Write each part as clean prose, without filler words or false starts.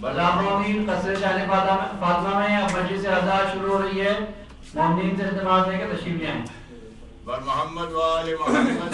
बला मोमिन कसरे शान फातिमा में अब मजलिस अज़ा शुरू हो रही है। मोमिन से इत्तेफाक लेकर तशरीफ ले आएं। बर मोहम्मद वाले मोहम्मद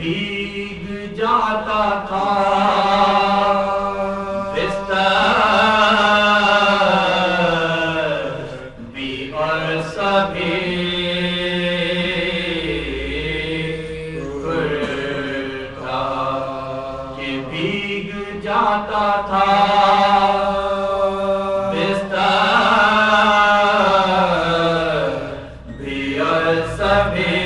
भीग जाता था बिस्तर भी और सभी था कि भीग जाता था बिस्तर भी और सभी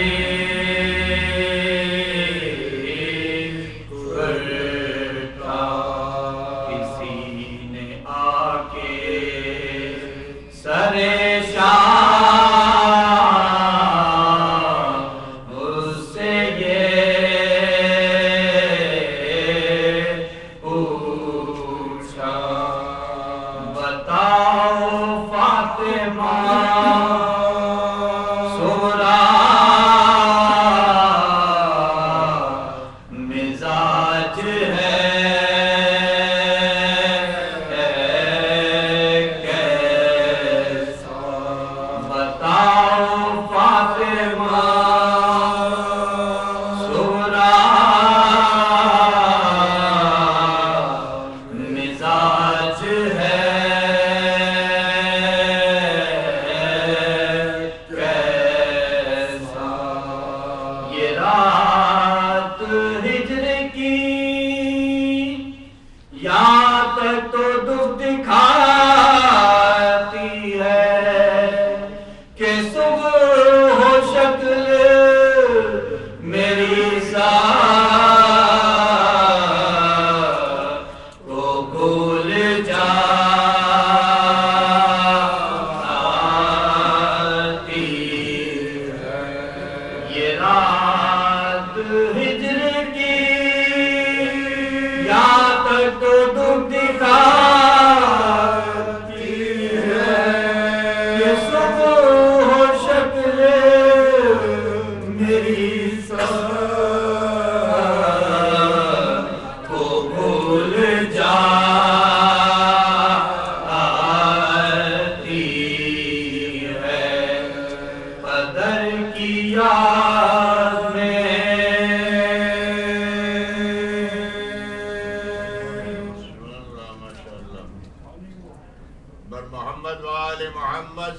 मोहम्मद वाले मोहम्मद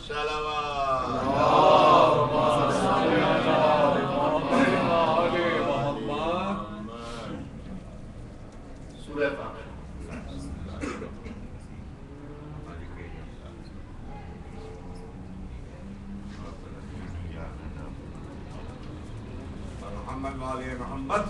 मोहम्मद वाले मोहम्मद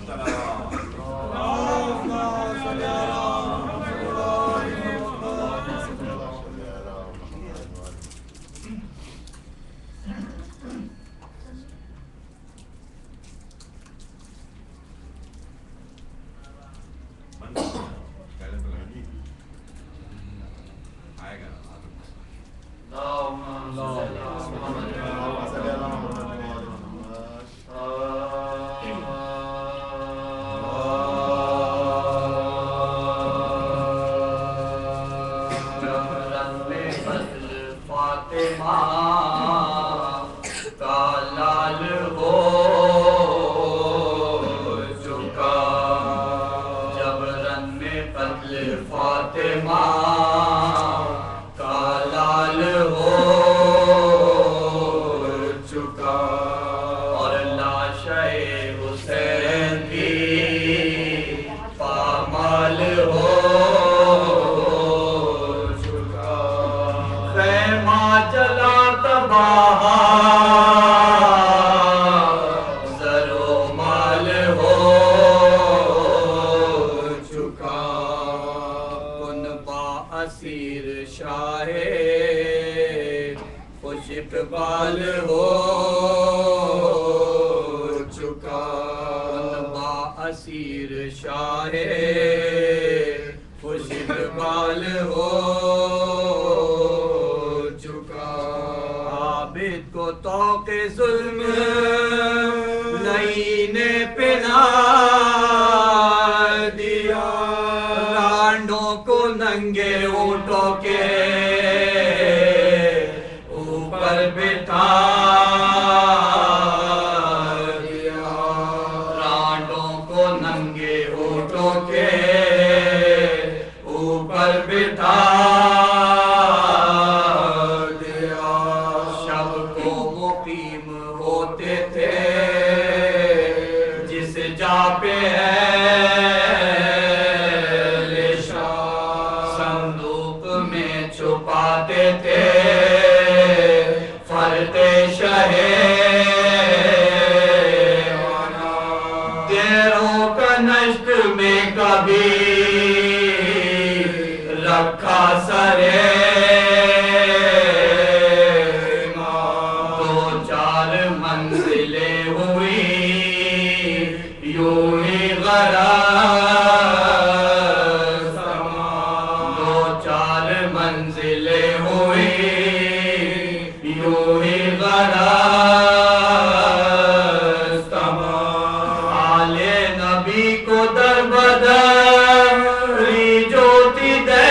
रांडों पे है निशान, संदूक में छुपाते थे फरते शहे देरों का नष्ट में कभी रखा सरे दो चार मंजिलें हुई यूं ही गरज दो चार मंजिलें हुई यूं ही गरज आले नबी को दर बदर ज्योति दे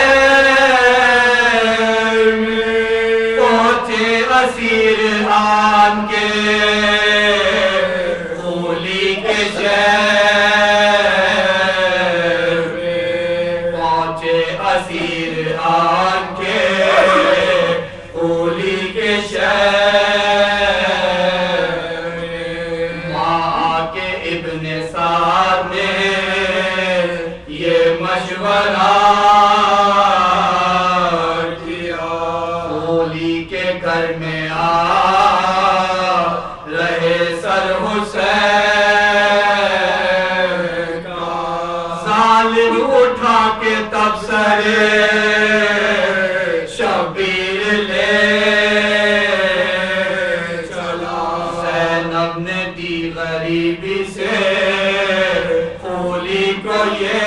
पहुंचे असीर आन के होली के शहर पहुंचे असीर आन के होली के शहर माँ के इब्ने साद ने ये मशवरा किया होली के घर में आ रहे सर हुसैन का जालिम उठा के तब सरे शबीर ले चला ज़ैनब ने दी गरीबी से होली को ये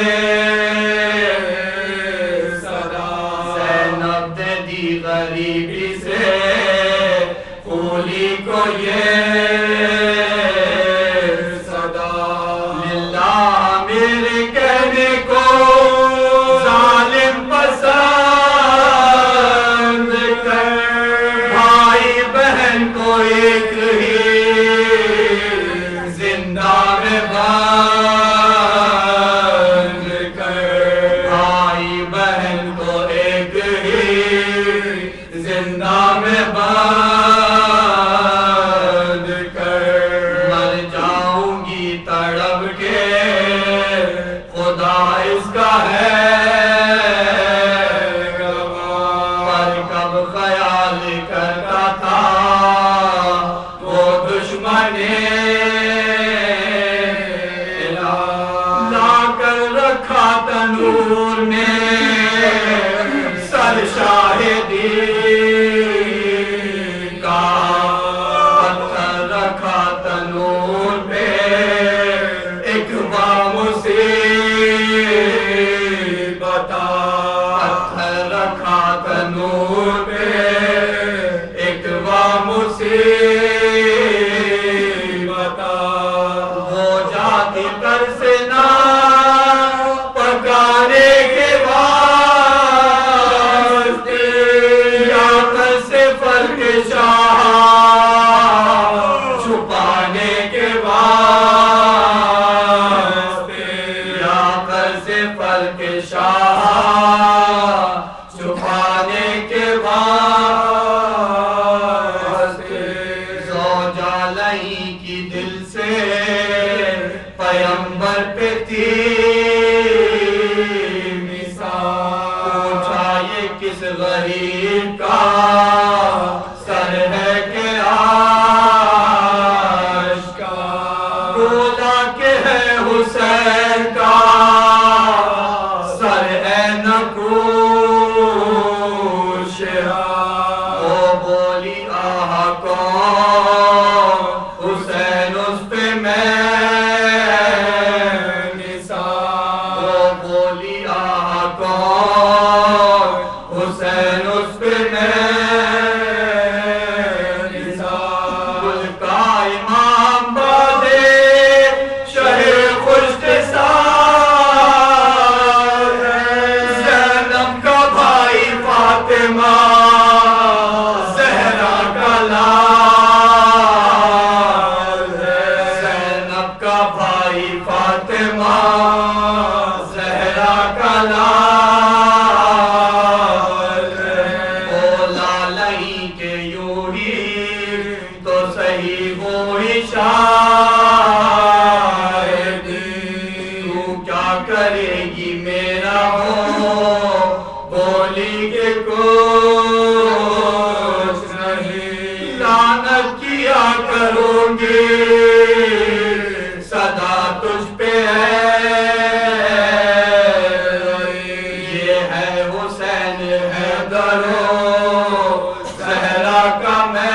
सदा ज़ैनब ने दी गरीबी से होली को ये सदा लिल्लाह मेरे कहने को जालिम पसंद कर भाई बहन को एक ही जिंदा में बंद कर भाई बहन को एक ही जिंदा में बंद कर मर जाऊंगी तड़प के खुदा इसका है पर कब ख्याल करता था वो दुश्मने लाकर रखा तनूर में सर शाहिदी का पत्थर रखा तनूर पे एक मुसीबता पत्थर रखा तनूर पे एक मुसीबता हो जाती कर से ना पकाने के वास्ते या कर से फल के शाह छुपाने के वास्ते या कर से फल के शाह छुपाने के वास्ते ज़ौजा लही की दिल से पैगंबर पे थी मिसाल पूछा ये किस गरीब का सर है के आशिका बोला के है हुसैन का सर है नकूश वो बोली आह कौन हुसैन उस पे मैं निसार वो बोली आह कौन हुसैन उस पे मैं निसार कुल का इमाम बादे शहे खुशकिस्मत ज़ैनब का भाई फातिमा ज़हरा का लाल ज़ैनब का भाई फातिमा ज़हरा का लाल ओ लालही के यूं ही तो सही वो ही शायद करेगी मेरा हो बोली के कुछ नहीं। लानत किया करोगे सदा तुझ पे है, ये है हुसैन हैदरो सहरा का अपने।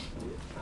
哦。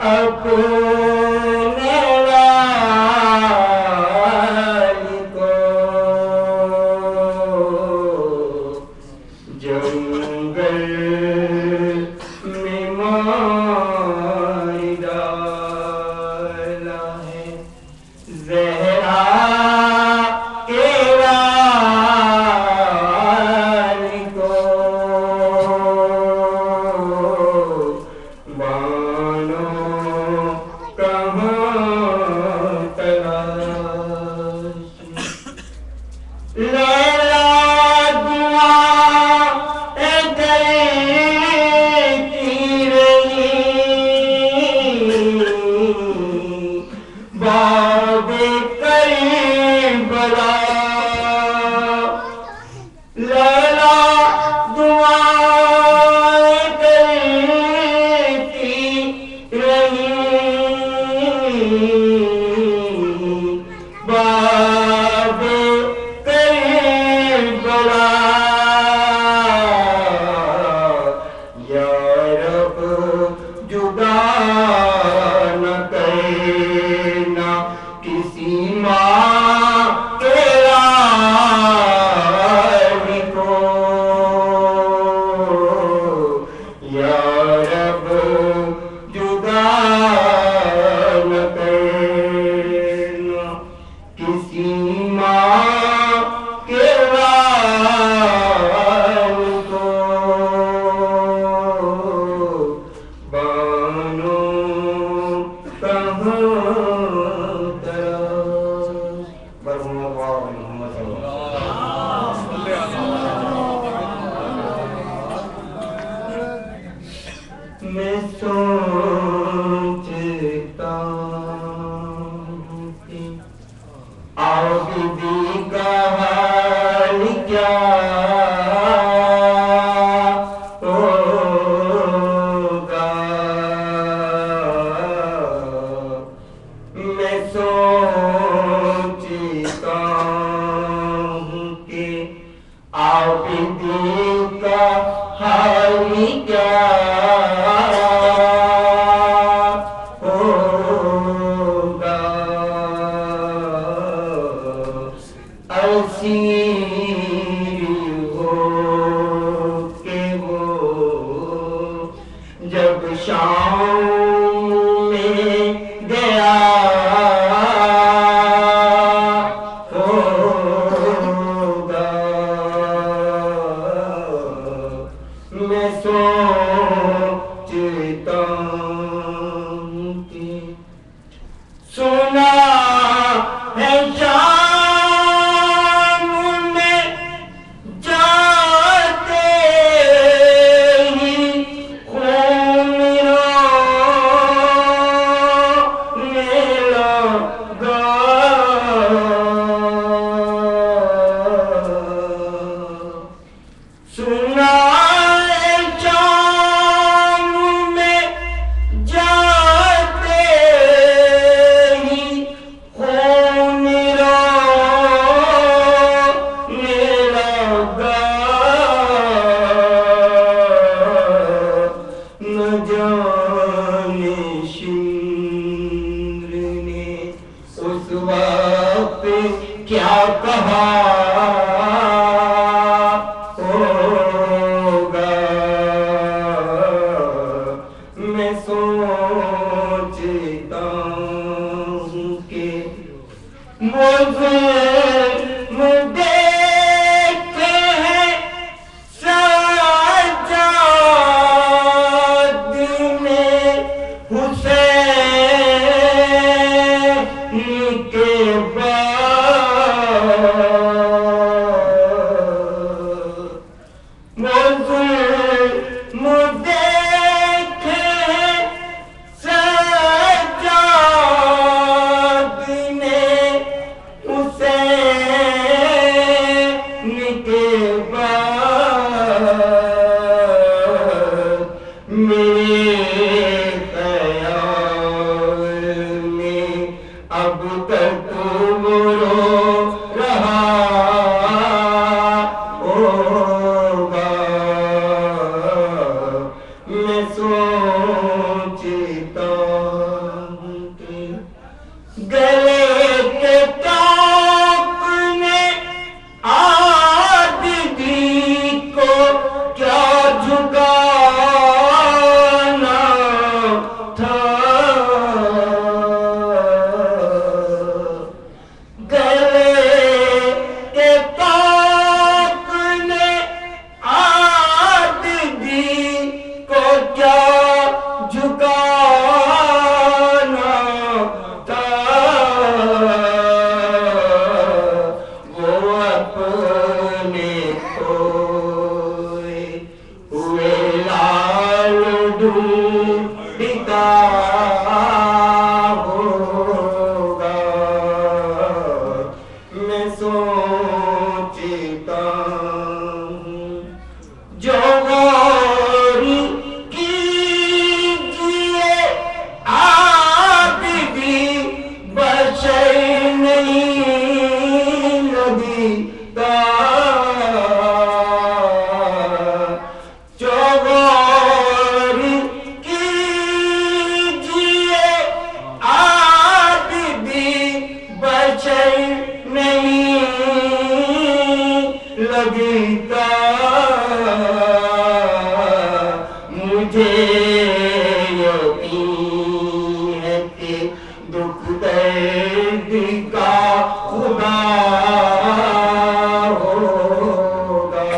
अपने लाल को लैला दुआ करती रही बाब करबला लैला दुआ करती रही बाब करबला या रब जुदा न करना किसी माँ के लाल को या रब जुदा न करना किसी माँ के लाल को बानो कहाँ मैं सोचता हूँ कि आबिदी का हाल क्या होगा मैं सोचता हूँ कि आबिदी का हाल क्या होगा असीर हो के वो जब शाम में गया होगा मैं सोचता हूँ कि सुना है शाम में अपने खोए हुए लाल ढूंढता होगा। मैं सोचता हूँ जो गौर कीजिए आप भी बशर नहीं लगता। जो गौर कीजिए आप भी बशर नहीं लगता। मुझे यकीन है कि दुख दर्द का खुदा होगा।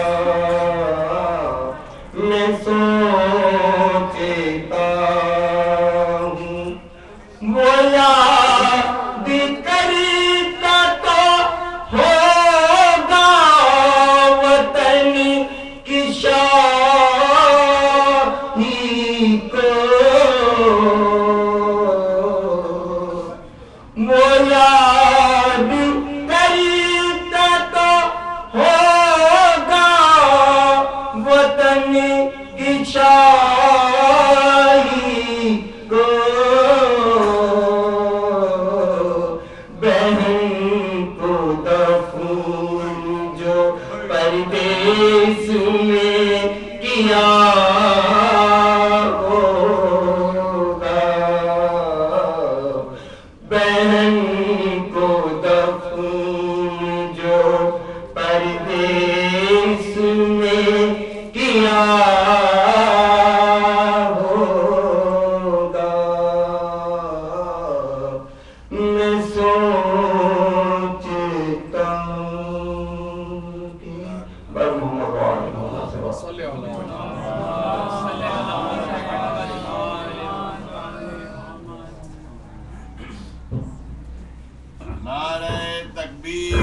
मैं सोचता हूँ वो याद करता तो होगा वतन की शाही को। वो याद करता तो होगा वतन की शाही को। बहन को दफन जो परदेस में किया होगा। बहन को दफन जो परदेस में किया होगा। मैं सोचता हूँ कि नारे तकबीर,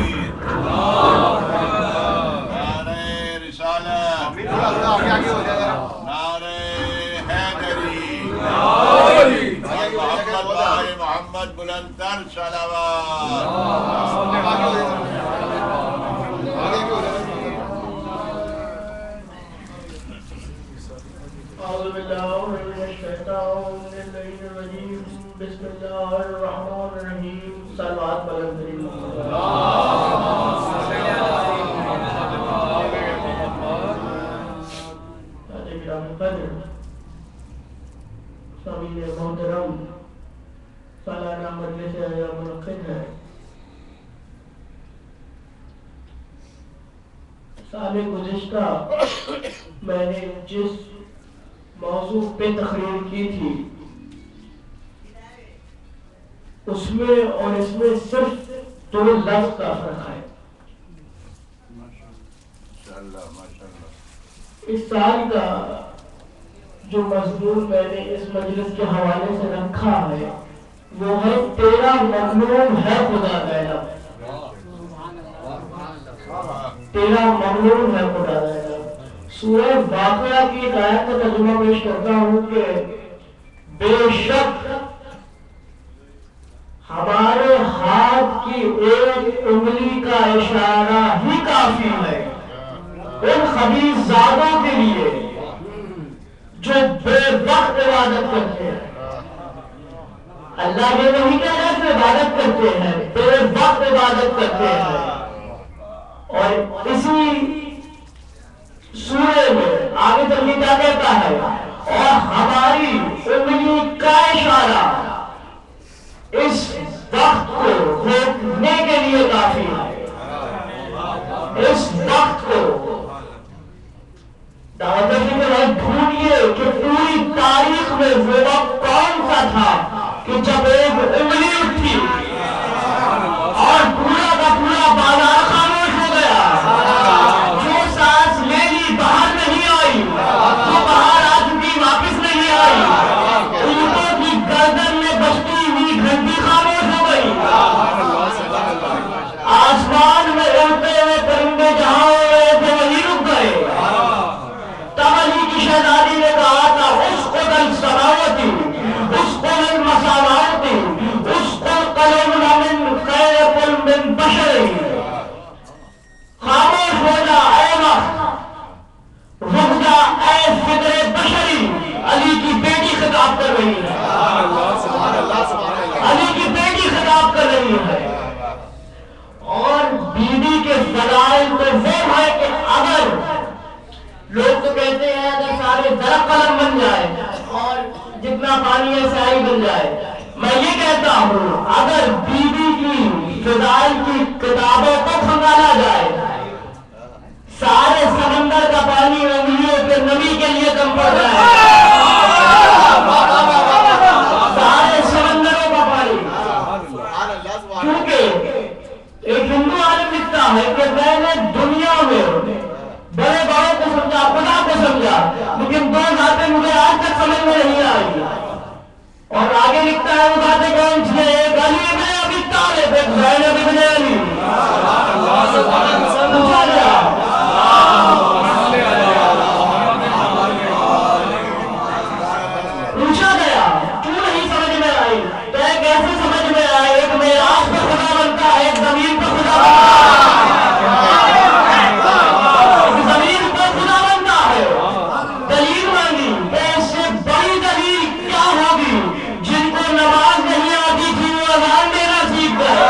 नारे रिसालत, नारे हैदरी, मोहम्मद बुलंदर बिस्मिल्लाहिर्रहमानिर्रहीम। सलवात बुलंद करीम। सामीन मोहतरम, सालाना मजलिस मुनक़िद है। साल गुज़िश्ता मैंने जिस मौजू पे तकरीर की थी उसमें और इसमें सिर्फ 2 लफ्ज़ का फर्क है। इस साल का जो मज़मून मैंने इस मजलिस के हवाले से रखा है वो है तेरा ममनून है खुदा गैला। तेरा ममनून है खुदा गैला। सूरह वाक़िया की एक आयत का तर्जुमा पेश करता हूँ कि बेशक हमारे हाथ की एक उंगली का इशारा ही काफी है उन खबीज़ादों के लिए जो बेवक्त इबादत करते हैं। अल्लाह ये नहीं कह रहा कि इबादत करते हैं, बेवक्त इबादत करते हैं। और इसी सूरे में आगे तक क्या कहता है, और हमारी उंगली का इशारा इस वक्त को रोकने के लिए काफी है। इस वक्त को दावत ढूंढिए कि पूरी तारीख में वो वक्त कौन सा था कि जब एक उंगली उठी और पूरा का पूरा बाजार खामोश हो गया। जो सांस ले ली बाहर नहीं आई, जो बाहर आ चुकी वापिस नहीं आई। ऊँटों की गर्दन में बजती हुई घंटी खामोश हो गई। आसमान में उड़ते हुए कोई जरा कलम बन जाए और जितना पानी है स्याही बन जाए। मैं ये कहता हूँ अगर बीबी की फिजाइल की किताबों को खंगाला जाए, सारे समंदर का पानी उंगलियों पे नबी के लिए कम पड़ जाए, सारे समंदरों का पानी। क्योंकि एक हिंदू आलिम लिखता है कि मैंने दुनिया में बड़े बड़ों को समझा, खुदा को समझा, लेकिन दो बातें मुझे आज तक समझ में नहीं आई। और आगे लिखता है वो बातें कौन सी है? एक अली इब्न अबी तालिब, एक ज़ैनब इब्न अली। पूछा गया क्यों नहीं समझ में आई? तो कैसे समझ में आए? एक मेराज पर खुदा बनता है, एक जमीन पर खुदा जमीन पर खुदा बनता है। दलील मांगी, ऐसे बड़ी दलील क्या होगी? जिनको नमाज नहीं आती थी वो अज़ान देना सीख गए,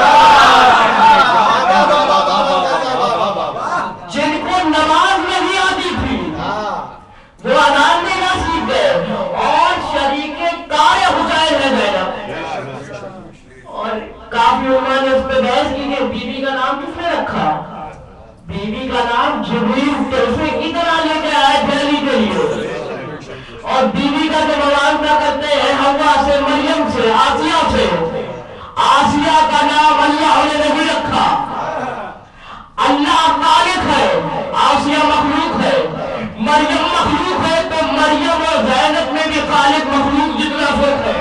जिनको नमाज नहीं आती थी वो अज़ान देना सीख गए और शरीके कार हुसैन है ज़ैनब। और काफी उलमा ने उस पर बहस की कि बीबी का नाम किसने रखा? बीबी का नाम जिब्रील तोहफे की तरह लेके आए पहली के लिए। और बीबी का जो मुआवजा करते हैं हव्वा से, मरियम से, आसिया से, आसिया का नाम अल्लाह ने नहीं रखा। अल्लाह खालिक है, आसिया मखलूक है, मरियम मखलूक है, तो मरियम और ज़ैनब में भी खालिक मखलूक जितना फर्क है।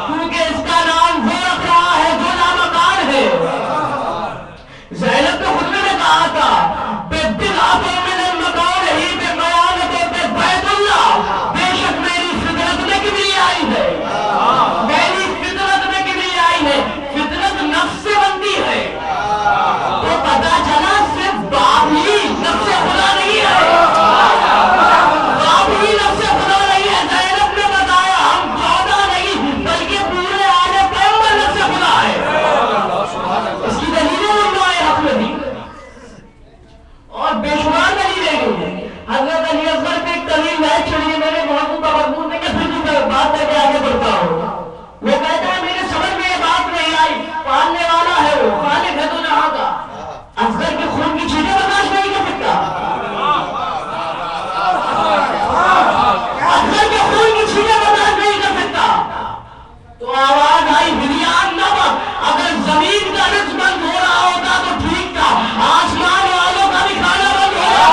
क्योंकि इसका नाम वो रख रहा है जो नामकान है। ज़ैनब तो खुद ने कहा था बेदिलातों में मकान ही पे बयानतों पे बैतुल्लाह, बेशक मेरी फितरत में किबरियाई है, मेरी फितरत में किबरियाई है। फितरत नफ्स से बनती है, तो पता चला सिर्फ बाप ही नफ्स से खुदा नहीं है, बाप ही नफ्स से खुदा नहीं है। ज़ैनब ने बताया हम खुदा नहीं बल्कि पूरे आले पैगंबर नफ्स से खुदा है। इसकी दलीलें उन्होंने हक में दी और बेशुमार दलीलें दी। हज़रत अली असगर पे एक तवील मैच चली, मैंने मौजूद का मजमून में फिर भी बात करके आगे बढ़ता हूँ। वो कहता है मेरे समझ में ये बात नहीं आई, पालने वाला है वो, खालिक है तो जहां का। असगर के खून की चीजें बर्दाश्त नहीं कर सकता, असगर के खून की चीजें बर्दाश्त नहीं कर सकता। तो आवाज आई बिरियान नमक, अगर जमीन का रिज्क बंद हो रहा होता तो ठीक था, आसमान वालों का भी खाना बंद हो रहा।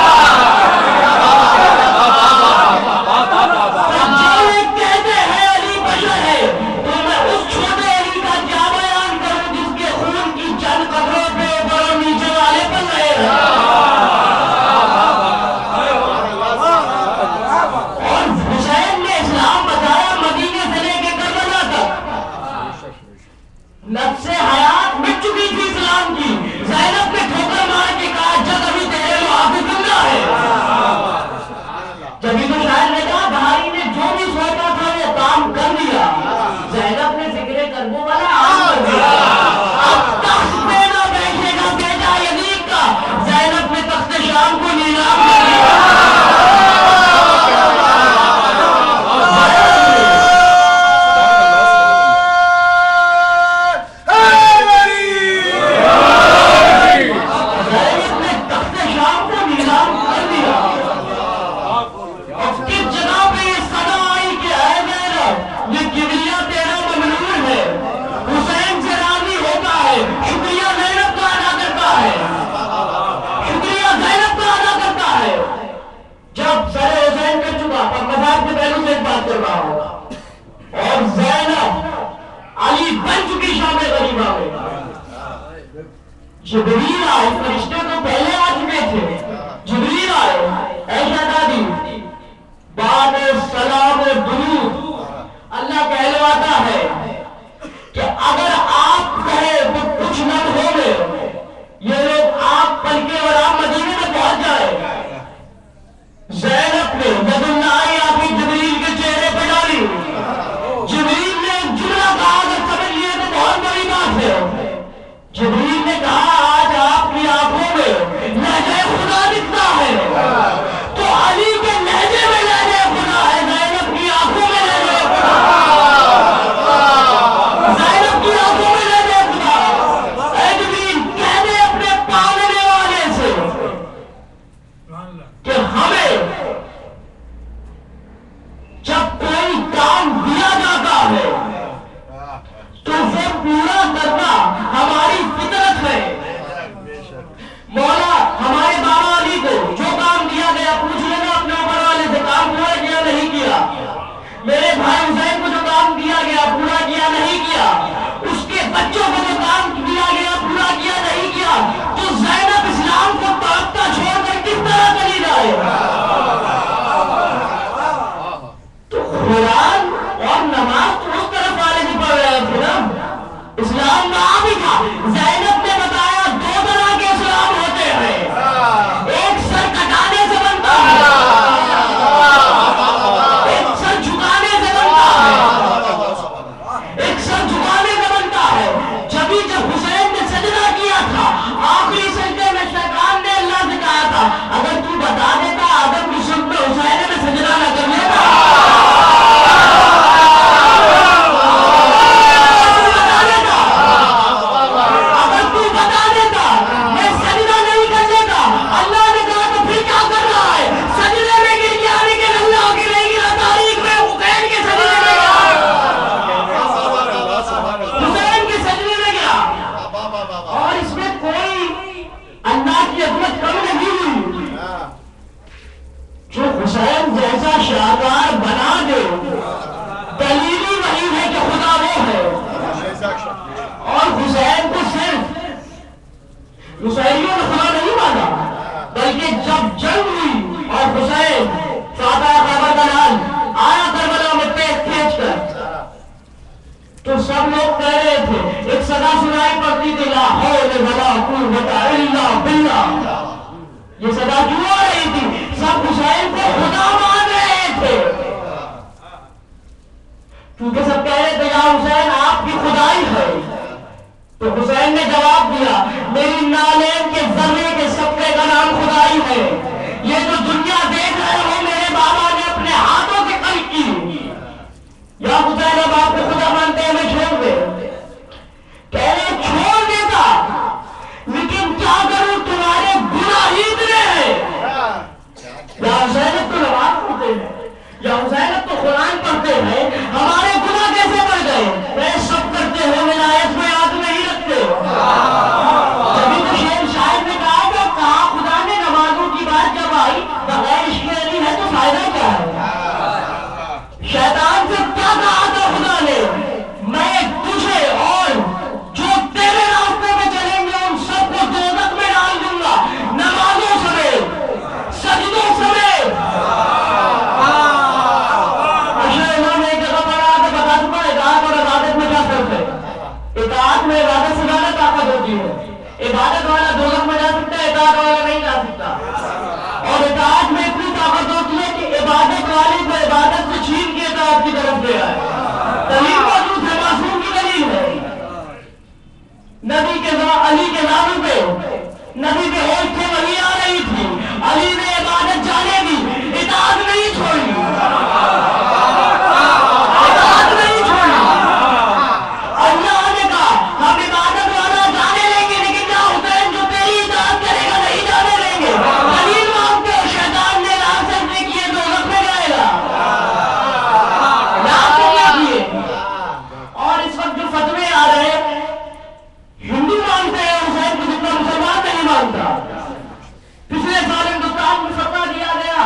कहते हैं अली बशर है, तो मैं उस छोटे अली का क्या बयान करूं जिसके खून की चंद कदरों पे ऊपर और नीचे वाले पर रहे। और हुसैन ने इस्लाम बताया मदीने से लेके करबला तक। नफ्से हयात मिट चुकी थी इस्लाम की। ज़ैनब ने ठोकर मार के कहा जब अभी तेरे मुआफिक जिंदा है। जब तो शायर ने कहा भाई ने जो भी सोचा था वो काम कर दिया। ज़ैनब ने जिक्र करबो वाला आम कर दिया। अब तख्त पे ना बैठेगा बेटा यजीद का, ज़ैनब ने तख्त शाम को नीलाम कर दिया। और ज़ैनब अली बन चुकी शामे गरीबा में। जिब्रील आए, फरिश्ते तो पहले आ चुके थे। जिब्रील आए, ऐशा दादी बाद सलाम दुरूद अल्लाह कहलवाता है कि अगर आप कहे तो कुछ न होवे, ये लोग आप पलके और आप मदीने में पहुंच जाए। ज़ैनब ने यदुल्लाह आपकी जिब्रील के चेहरे पर डाली। जिब्रील ने जुमला कहा, अगर समझ लिए तो बहुत बड़ी बात है। जिब्रील ने कहा आज सब लोग कह रहे थे, एक सदा सुनाई पड़ती थी, ला हौल वला कुव्वता इल्ला बिल्लाह। ये सदा क्यों आ रही थी? सब हुसैन को खुदा मान रहे थे, क्योंकि सब कह रहे थे या हुसैन आपकी खुदाई है। तो हुसैन ने जवाब दिया, मेरी नालेन के जर्रे के सपने का नाम खुदाई है। ये जो दुनिया देख रहे हो मेरे बाबा ने अपने हाथों से कल की। या हुसैन अब आपको खुदा मानते हैं, मैं छोड़ दे। कह रहे छोड़ देता, लेकिन क्या करूं, तुम्हारे गुनाह ही इतने हैं। या हुसैन तो नमाज पढ़ते हैं, या हुसैन तो कुरान पढ़ते हैं, हमारे गुनाह कैसे बढ़ गए? वे सब करते हो, विलायत में याद नहीं रखते। जब तो शेर शायर ने कहा खुदा ने नमाजों की बात जब आई, बगैर इश्क़ अली है तो फायदा क्या है? शैतान से क्या कहा था खुदा ने? मैं तुझे और जो तेरे रास्ते में चलेंगे उन सबको दोज़ख में डाल दूंगा, नमाजों समेत, सजदों समेत। उन्होंने एक जगह पढ़ा तो बता दूंगा इताअत और इबादत में क्या फर्क है। इताअत में इबादत से ज्यादा ताकत होती है। इबादत वाला दोज़ख में जा सकता है, इताअत वाला नहीं जा सकता। और इताअत में इतनी ताकत होती है कि इबादत वाले को इबादत से छीन के इताअत की तरफ ले आए। दलील मौजूद है, मासूम की दलील है। नबी के अली के नाम पे नबी के होश से वही आ रही थी, अली ने इबादत जाने दी, इताअत नहीं छोड़ी, इताअत नहीं छोड़ी। अल्लाह ने कहा हम इबादत वाला जाने लेंगे, लेकिन क्या हुसैन जो तेरी इताअत करेगा नहीं जाने लेंगे। दलील मांगते हो, शैतान ने लाल सजदे किए तो रखने जाएगा, लाल सजदे किए। और इस वक्त जो फतवे आ रहे हैं, हिंदू मानते हैं हुसैन को जितना मुसलमान नहीं मानता। पिछले साल हिंदुस्तान में फतवा दिया गया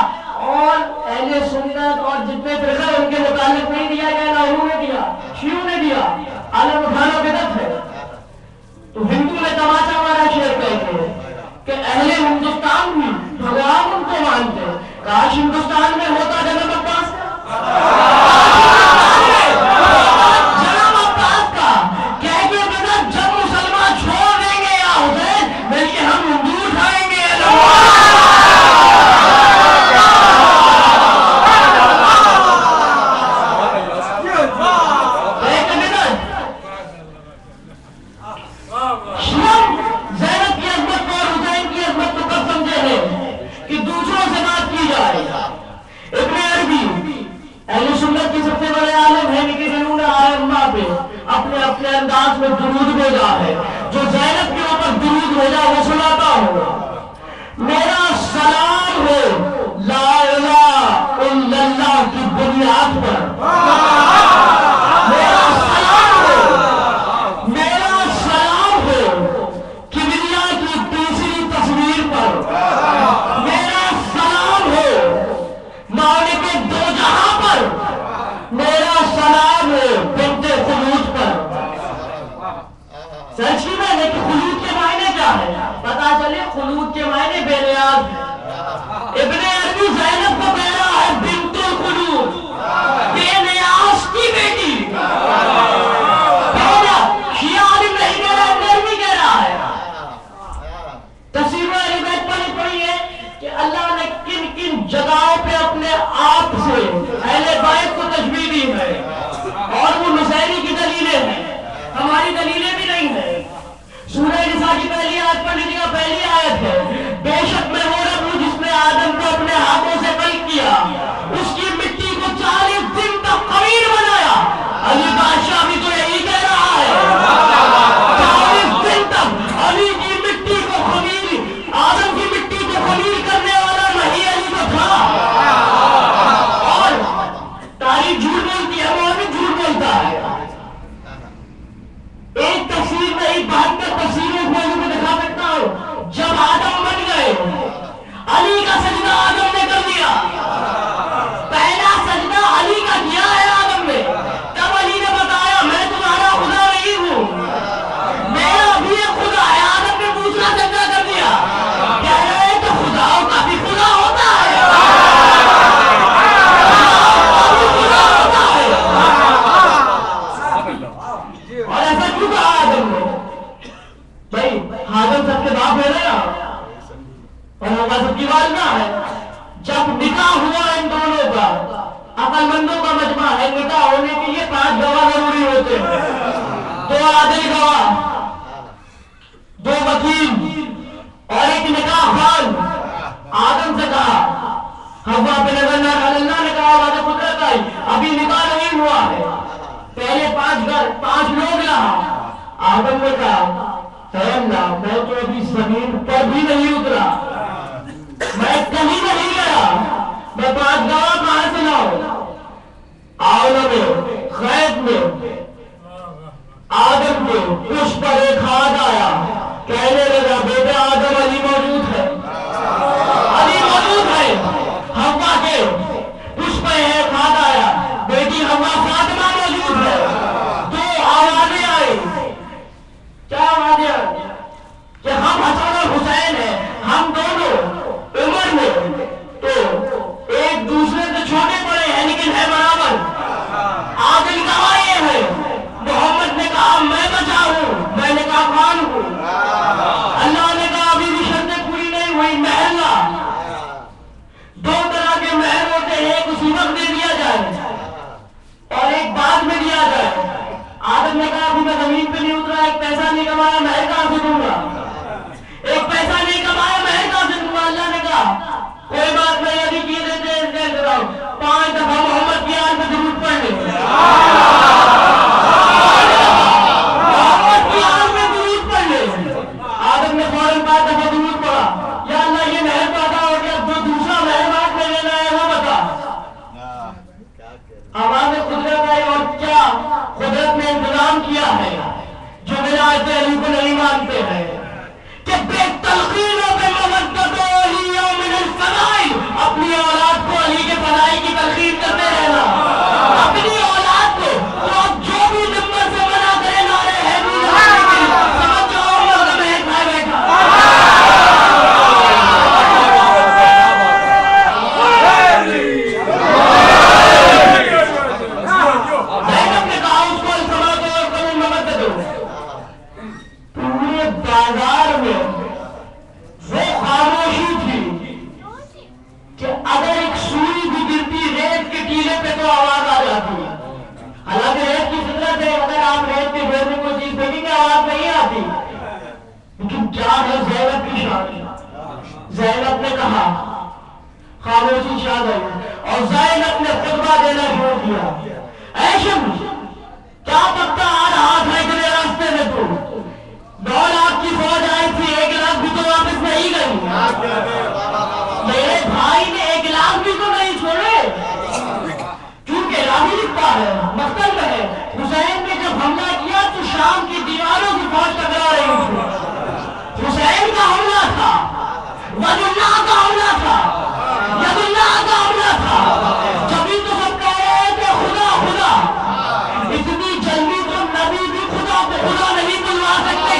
और अहले सुन्नत और जितने फिरका उनके मुतालिक नहीं दिया गया, ना उन्होंने दिया, शियों ने दिया। आलम उठाना बिदअत है। तो हिंदू ने तमाचा मारा शेर कहते कि अहले हिंदुस्तान भी भगवान उनको मानते। काश हिंदुस्तान में होता जनाब अब्बास जनाब अब्बास का कह के बता, जब मुसलमान छोड़ देंगे या हुसैन बल्कि हम हिंदू उठाएंगे। ज़ैनब की अज़मत को और हुसैन की अज़मत को कब समझे हैं कि दूसरों से बात की जाए। इब्ने अरबी अहले सुन्नत के सबसे बड़े आलिम है, लेकिन इन्होंने आयम्मा पे अपने अपने अंदाज में दुरूद भेजा है। जो ज़ैनब के ऊपर दुरूद भेजा वो सुनाता हूं। मेरा सलाम हो ला इलाहा इल्लल्लाह की बुनियाद पर, मेरा सलाम हो, मेरा सलाम हो किबरिया की तीसरी तस्वीर पर, मेरा सलाम हो मौलिक दो जहां पर, मेरा सलाम हो बिन्ते खुलूद पर। सर्च की मैंने कि खुलूद के मायने क्या है, पता चले खुलूद के मायने बेनियाज है। इब्ने अरबी ज़ैनब को कह रहा है बिन्तुल खुलूद, बेनियाज की बेटी। शिया आलिम नहीं कह रहा, इब्ने अरबी कह रहा है। तफसीर अहले बैत पढ़ी है कि अल्लाह ने किन किन जगहों पे अपने आप से अहले बैत को तशबीह दी है, और वो नुसैरी की दलीलें हैं, हमारी दलीलें भी नहीं है। सूरह निसा की पहली आयत पढ़ लीजिएगा, पहली आयत है, बेशक मैं वो रब हूं जिसने आदम को अपने हाथों से खल्क किया, उसकी मिट्टी को 40 दिन तक खमीर बनाया। अली बादशाह भी तो यही कह रहा है, 40 दिन तक अली की मिट्टी को खमीर, आदम की मिट्टी को खमीर करने वाला नहीं अली तो था। और तारीख झूठ बोलती है, वो भी झूठ बोलता है। एक कासिम की वालिदा है। जब निकाह हुआ इन दोनों का, अकलमंदों का मजमा है, निकाह होने के लिए 5 गवाह जरूरी होते हैं। 2 आदिल गवाह, 2 वकील और एक निकाह खान। आदम से कहा, हव्वा पे अल्लाह ने कहा वादा कुदरत आई, अभी निकाह नहीं हुआ है, पहले 5 लोग रहा। आदम ने कहा, अल्लाह मैं तो अभी जमीन पर भी नहीं उतरा, मैं कहीं नहीं गया, मैं 5 गवाह कहां से लाऊं? आलम गैब में आदम के उस पर एक हाथ आया, कहने लगा बेटा आदम अली मौजूद है, अली मौजूद है। हव्वा के उस पर एक हाथ आया, बेटी हव्वा फातिमा मौजूद है। 2 आवाजें आई। क्या आवाजें आई? कि हम हसन और हुसैन है, हम दोनों उम्र में तो एक दूसरे से छोटे बड़े हैं लेकिन है बराबर। आदिल गवाह ये है। मोहम्मद ने कहा मैं बचा हूं, मैंने कहा कौन हूं? अल्लाह ने कहा अभी भी शर्तें पूरी नहीं हुई, महल्ला। 2 तरह के महल होते हैं, एक उसी वक्त दे दिया जाए और एक बाद में दिया जाए। आदम ने कहा अभी मैं जमीन पे नहीं उतरा, एक पैसा नहीं कमाया, महल कहां से दूंगा? एक पैसा नहीं कमाया, महल कहां से दूंगा? अल्लाह ने कहा कोई बात नहीं, अभी किए देते 5 दफा मोहम्मद की आल पे जरूर पढ़ ले, मोहम्मद की आल पे जरूर पढ़ ले। आदम ने फौरन 5 दफा जरूर पढ़ा, या अल्लाह ये महल पैदा हो गया, जो दूसरा महल बात में लेना है वो बता। आवाज कुदरत आई और क्या कुदरत ने इंतजाम किया है जो मेरा अली को नहीं मानते हैं कि बेतलकीनों पे मवद्दतो अलियों मिनल फनाई, अपनी औलाद को अली के फनाई की तलकीन करते रहना, अपनी औलाद को तो जो भी नंबर से मना करे नारे है समझ जाओ मर्द में खाए बैठा। ज़ैनब ने कहा उसको अल्समा दो और कभी मदद दो। पूरे बाजार में वो खामोशी थी कि अगर एक सुई भी गिरती रेत के टीले पे तो आवाज आ जाती है। हालांकि रेत की फितरत है, अगर आप रेत के ढेर में कोई चीज फेंकेंगे आवाज नहीं आती, लेकिन क्या है ज़ैनब की शान। ज़ैनब ने कहा, खामोशी छा गई और ज़ैनब ने खुतबा देना शुरू किया। ऐशम क्या पत्ता आ रहा था इतने रास्ते में? तू 9 लाख की फौज आई थी, 1 लाख भी तो वापस नहीं गई। मेरे भाई ने 1 लाख भी तो नहीं छोड़े, क्योंकि रावी लिखता है मकतल में है, हुसैन ने जब हमला किया तो शाम की दीवारों की फौज टकरा रही थी। हुसैन का हमला था, वजुल्लाह का हमला था, यदुल्लाह का हमला था। जभी तो सब कह रहे हैं कि खुदा खुदा, इतनी जल्दी तो नबी भी खुदा को खुदा नहीं बुलवा सकते।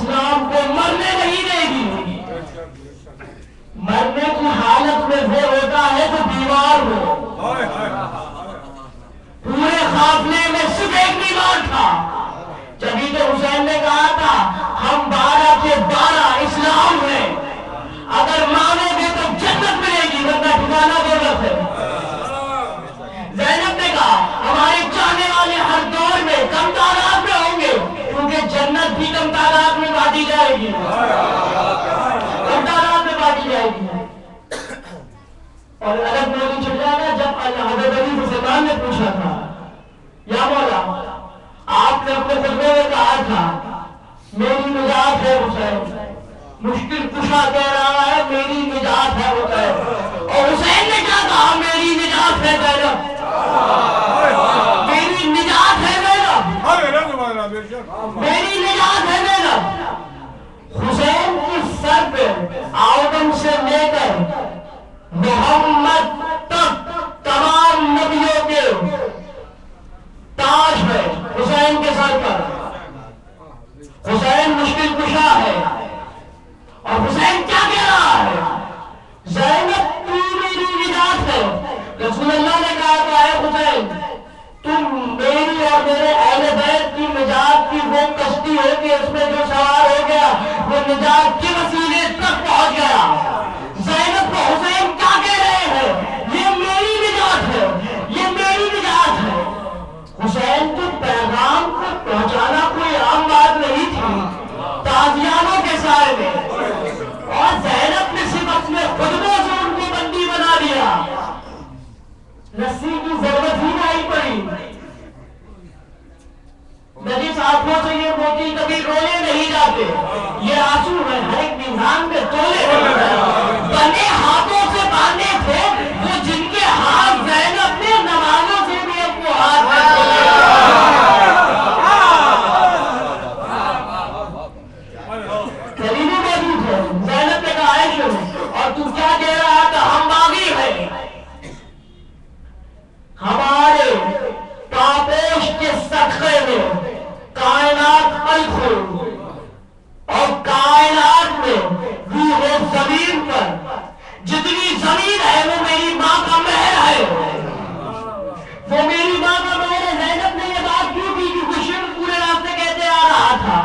इस्लाम को मरने नहीं देगी। मरने की हालत में वो होता है जो बीमार हो। पूरे काफिले में सिर्फ एक बीमार था। जब तो हुसैन ने कहा था हम 12 के 12 इस्लाम में, अगर मानोगे तो जन्नत मिलेगी वरना ठिकाना दोज़ख है। ज़ैनब ने कहा हमारे चाहने वाले हर दौर में कम तादाद में होंगे, क्योंकि जन्नत भी कम तादाद में बांटी जाएगी, कम तादाद में बांटी जाएगी। और अलग मौजूद चल जाएगा जब हज़रत अली मुसलमान ने पूछा था या मौला आपने अपने खुतबे में कहा था मेरी निजात है हुसैन, मुश्किल कुशा कह रहा है मेरी निजात है हुसैन, और हुसैन ने क्या कहा मेरी निजात है ज़ैनब, मेरी निजात है ज़ैनब, मेरी निजात है ज़ैनब। हुसैन की सर पे आदम से लेकर मोहम्मद तक तमाम नबियों के ताज है हुसैन के सर पर। हुसैन मुश्किल कुशा है। और हुसैन क्या कह रहा है? ज़ैनब तू मेरी निजात है। रसूलुल्लाह ने कहा था है हुसैन तुम मेरी और मेरे अहले बैत की निजात की वो कश्ती है कि उसमें जो सवार हो गया वो निजात के वसीले तक पहुंच गया। ज़ैनब को हुसैन क्या कह रहे हैं? ये मेरी निजात है, ये मेरी निजात है। हुसैन के पैगाम को पहुंचाना कोई आम बात नहीं थी ताजियानों के साए में। और ज़ैनब ने सिर्फ अपने खुतबों से उनको बंदी बना दिया, रस्सी की जरूरत ही नहीं पड़ी। नबी साहबों से ये मोती कभी रोले नहीं जाते, ये आंसू है हर एक निजाम में तोले बने हाथों से बांधे थे वो जिनके हाथ ज़ैनब ने नमाजों से भी अपने हाथ में करीबी मौजूद है। ज़ैनब ने कहा आयशा और तू क्या कह रहा था? हम बागी हैं, हमारे पापोश के सदक़े में कायनात अलखुल और कायनात में रूहे ज़मीन पर जितनी जमीन है वो मेरी माँ का महल है, वो मेरी माँ का महल है। ज़ैनब ने ये बात क्यों की? क्योंकि शिव पूरे रास्ते कहते आ रहा था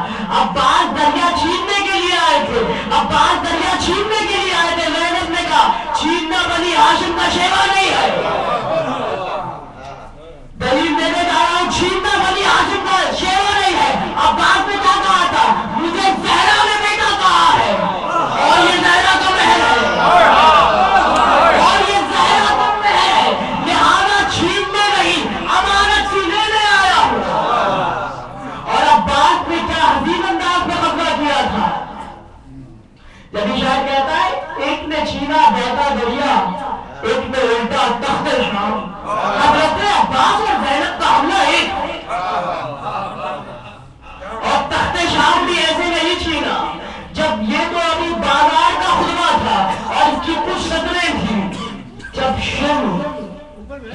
अब्बास दरिया छीनने के लिए आए थे, अब्बास दरिया छीनने के लिए आए थे। ज़ैनब ने कहा छीनना बनी हाशिम का शेवा नहीं है, दलील देने जा रहा हूं छीनना बनी हाशिम का शेवा नहीं है। अब्बास ने क्या कहा था? मुझे ज़हरा ने बेटा कहा है और ये ज़हरा का महल है, और ये ज़हरा का महल है, लिहाजा छीनने नहीं अमानत से लेने आया हूं। और अब्बास ने क्या हसीन अंदाज में कब्जा किया था। जब शायर कहता है एक ने छीना बहता दरिया, एक ने उल्टा तख्ते शाम। हज़रत अब्बास और ज़ैनब का हमला एक, और तख्ते शाम भी ऐसे नहीं छीना। जब ये तो अभी बाजार का खुतबा था और इसकी कुछ सदरें थी, जब शिव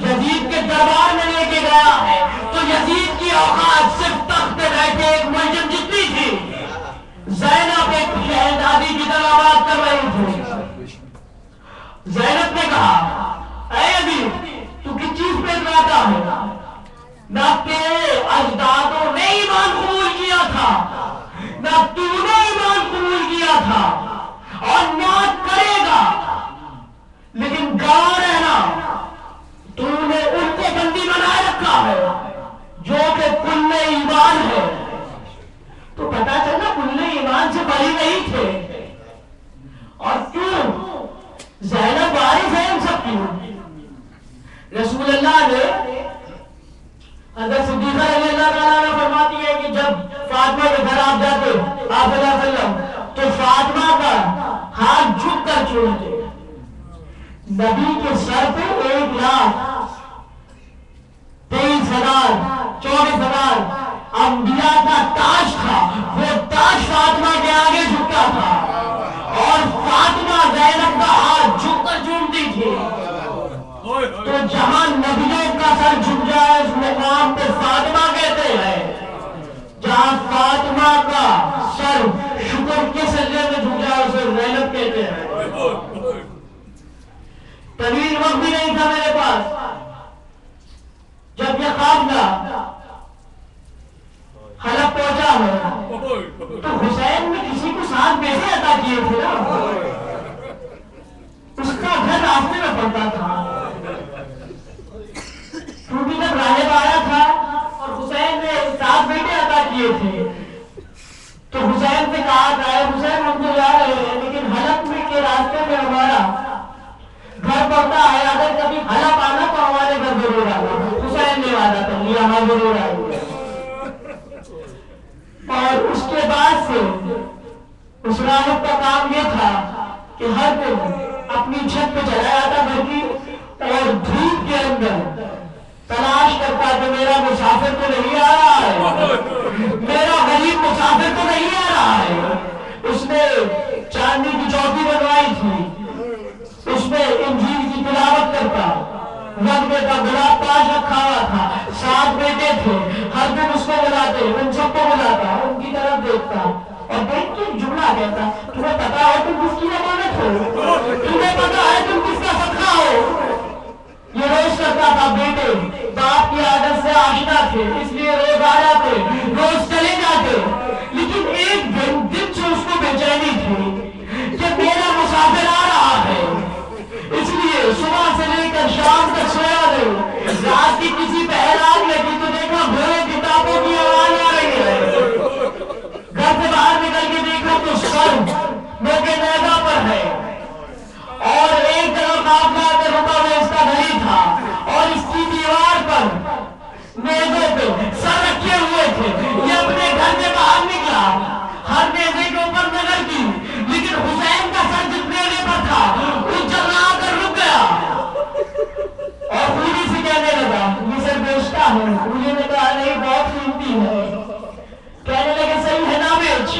यजीद के दरबार में लेके गया है तो यजीद की औकात सिर्फ तख्त पे बैठे एक मुल्ज़िम जितनी थी। ज़ैनब एक शहजादी की तरह बात कर रही थी। ज़ैनब ने कहा ऐ अभी तू किस चीज पे इतराता है? ना तेरे अजदादों ने ईमान कबूल किया था, ना तूने ईमान कबूल किया था, और ना करेगा। लेकिन गवाह रहना तूने उनको बंदी बनाए रखा है जो कि कुल्ले ईमान है। तो पता चला कुल्ले ईमान से बरी नहीं थे। और क्यों? ज़ैनब वारिस है इन सब की। रसूलुल्लाह ने हज़रत सिद्दीक़ा रज़ियल्लाहु ताला अन्हा फरमाती है कि जब फातिमा के घर आप जाते आप वसल्लम तो फातिमा का हाथ झुक कर चूमते। नबी के सर पे 1,23,000 अंबिया का ताज था, वो ताज फातिमा के आगे झुकता था और फातिमा ज़ैनब का हाथ झुक कर चूमती थी। तो जहां नबियों का सर झुक जाए उस मुकाम पे फातिमा कहते हैं, जहां फातिमा का सर जो उनके सजदे में झुक जाए उसे ज़ैनब कहते हैं। तवील वक्त भी नहीं था मेरे पास जब यह काफिला हलफ पहुंचा है तो हुसैन ने किसी को 7 पैसे अदा किए थे ना, उसका घर रास्ते में पड़ता था। टूटी तक राहिब आया था और हुसैन ने 7 बेटे अदा किए थे। तो हुसैन से कहा था, हुसैन हम तो जा रहे हैं लेकिन हलफ में के रास्ते में हमारा घर पड़ता है, अगर कभी हलफ आना तो हमारे घर जरूर आना। हुसैन ने वादा कर लिया, हाँ जरूर आएंगे। और उसके बाद से उस राहिब का काम यह था कि हर दिन अपनी छत पे चला जाता घर की और धूप के अंदर तलाश करता कि मेरा मुसाफिर तो नहीं आ रहा है, मेरा गरीब मुसाफिर तो नहीं आ रहा है। उसने चांदी की चौकी बनवाई थी, उसमें इंजील की तिलावत करता, रंगे का गुलाब पास रखा हुआ था, 7 बेटे थे, हर दिन उसको बुलाते, उन सबको बुलाता, उनकी तरफ देखता और देख के जुमला कहता, तुम्हें पता है तुम किसकी अमानत हो, तुम्हें पता है तुम किसका सदका हो। ये रोज करता था। बेटे बाप की आदत से आशना थे, इसलिए रोज आ जाते, रोज चले जाते, लेकिन एक दिन से उसको बेचैनी थी कि मेरा मुसाफिर आ रहा है, इसलिए सुबह से लेकर शाम तक सोया नहीं। रात की किसी पहराज लगी तो देखा घोड़े किताबों की आवाज आ रही है, घर से बाहर निकल के देखा तो सर मौके मैदा पर है और एक तरफ काफिला आकर रुका हुआ इसका घर ही था और इसकी दीवार पर मेजों पे सर रखे हुए थे। ये अपने घर से बाहर निकला, हर मेजे के ऊपर नजर की, लेकिन हुसैन का सर जिस मेजे पर था उस जगह आकर रुक गया और पूरी से कहने लगा, ये सर बेचता है। पूरी ने कहा नहीं, बहुत कीमती है। कहने लगे सही है ना बेच,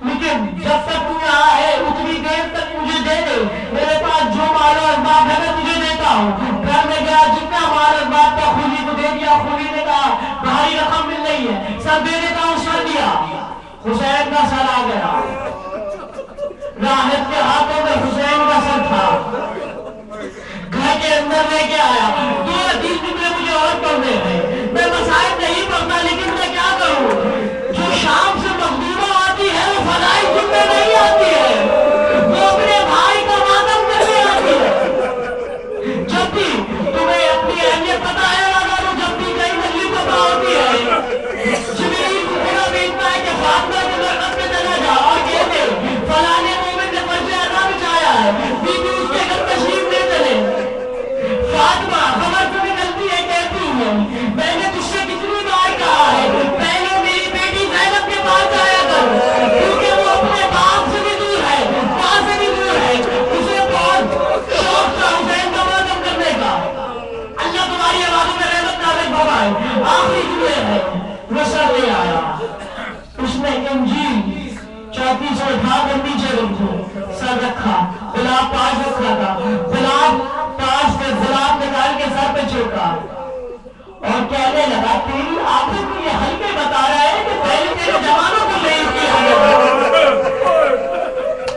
लेकिन जब तक तू यहाँ है उतनी देर तक मुझे दे दे, मेरे पास जो माल और बाप है मैं तुझे देता हूँ। घर में गया, जितना माल और बाप का खूली को दे दिया। खूली ने कहा भारी रकम मिल रही है, सर दे देता हूँ। सर दिया, हुसैन का सर आ गया, राहिब के हाथों में हुसैन का सर था। घर के अंदर लेके आया, 2-3 टुकड़े मुझे और पढ़ने हैं, मैं मसाइब नहीं पढ़ता, लेकिन मैं क्या करूँ, जो शाम से मजदूरों आती है वो फदाई जुम्मे नहीं आती है, वो अपने भाई का मातम करने आती है। जब भी तुम्हें अपनी अहमियत पता है, अगर वो जब भी कहीं तकलीफ पता होती है, जिब्रील को पूरा भेजता है कि फातिमा के मरकज में चला जाओ और कहते फलाने मोमिन ने पर्चे अदा बिछाया है, बीबी उसके घर तशरीफ ले चले। फातिमा खबर से निकलती है, कहती है मैंने तुझसे कितनी बार कहा है पहले मेरी बेटी ज़ैनब के पास आया कर, क्योंकि वो अपने बाप से भी दूर है, माँ से भी दूर है, उसे बहुत शौक था हुसैन का मातम करने का। अल्लाह तुम्हारी आवाज़ों में रहमत नाज़िल फरमाए। आखिरी जुमले है, वो सर ले आया, उसने इंजील चौकी से उठाकर नीचे रखी, सर रखा, गुलाब पास रखा था, गुलाब पास से गुलाब निकाल के सर पे छिड़का और कहने लगा तेरी आंखों को ये हल्के बता रहा है कि पहले तेरे जवानों को शहीद किया गया,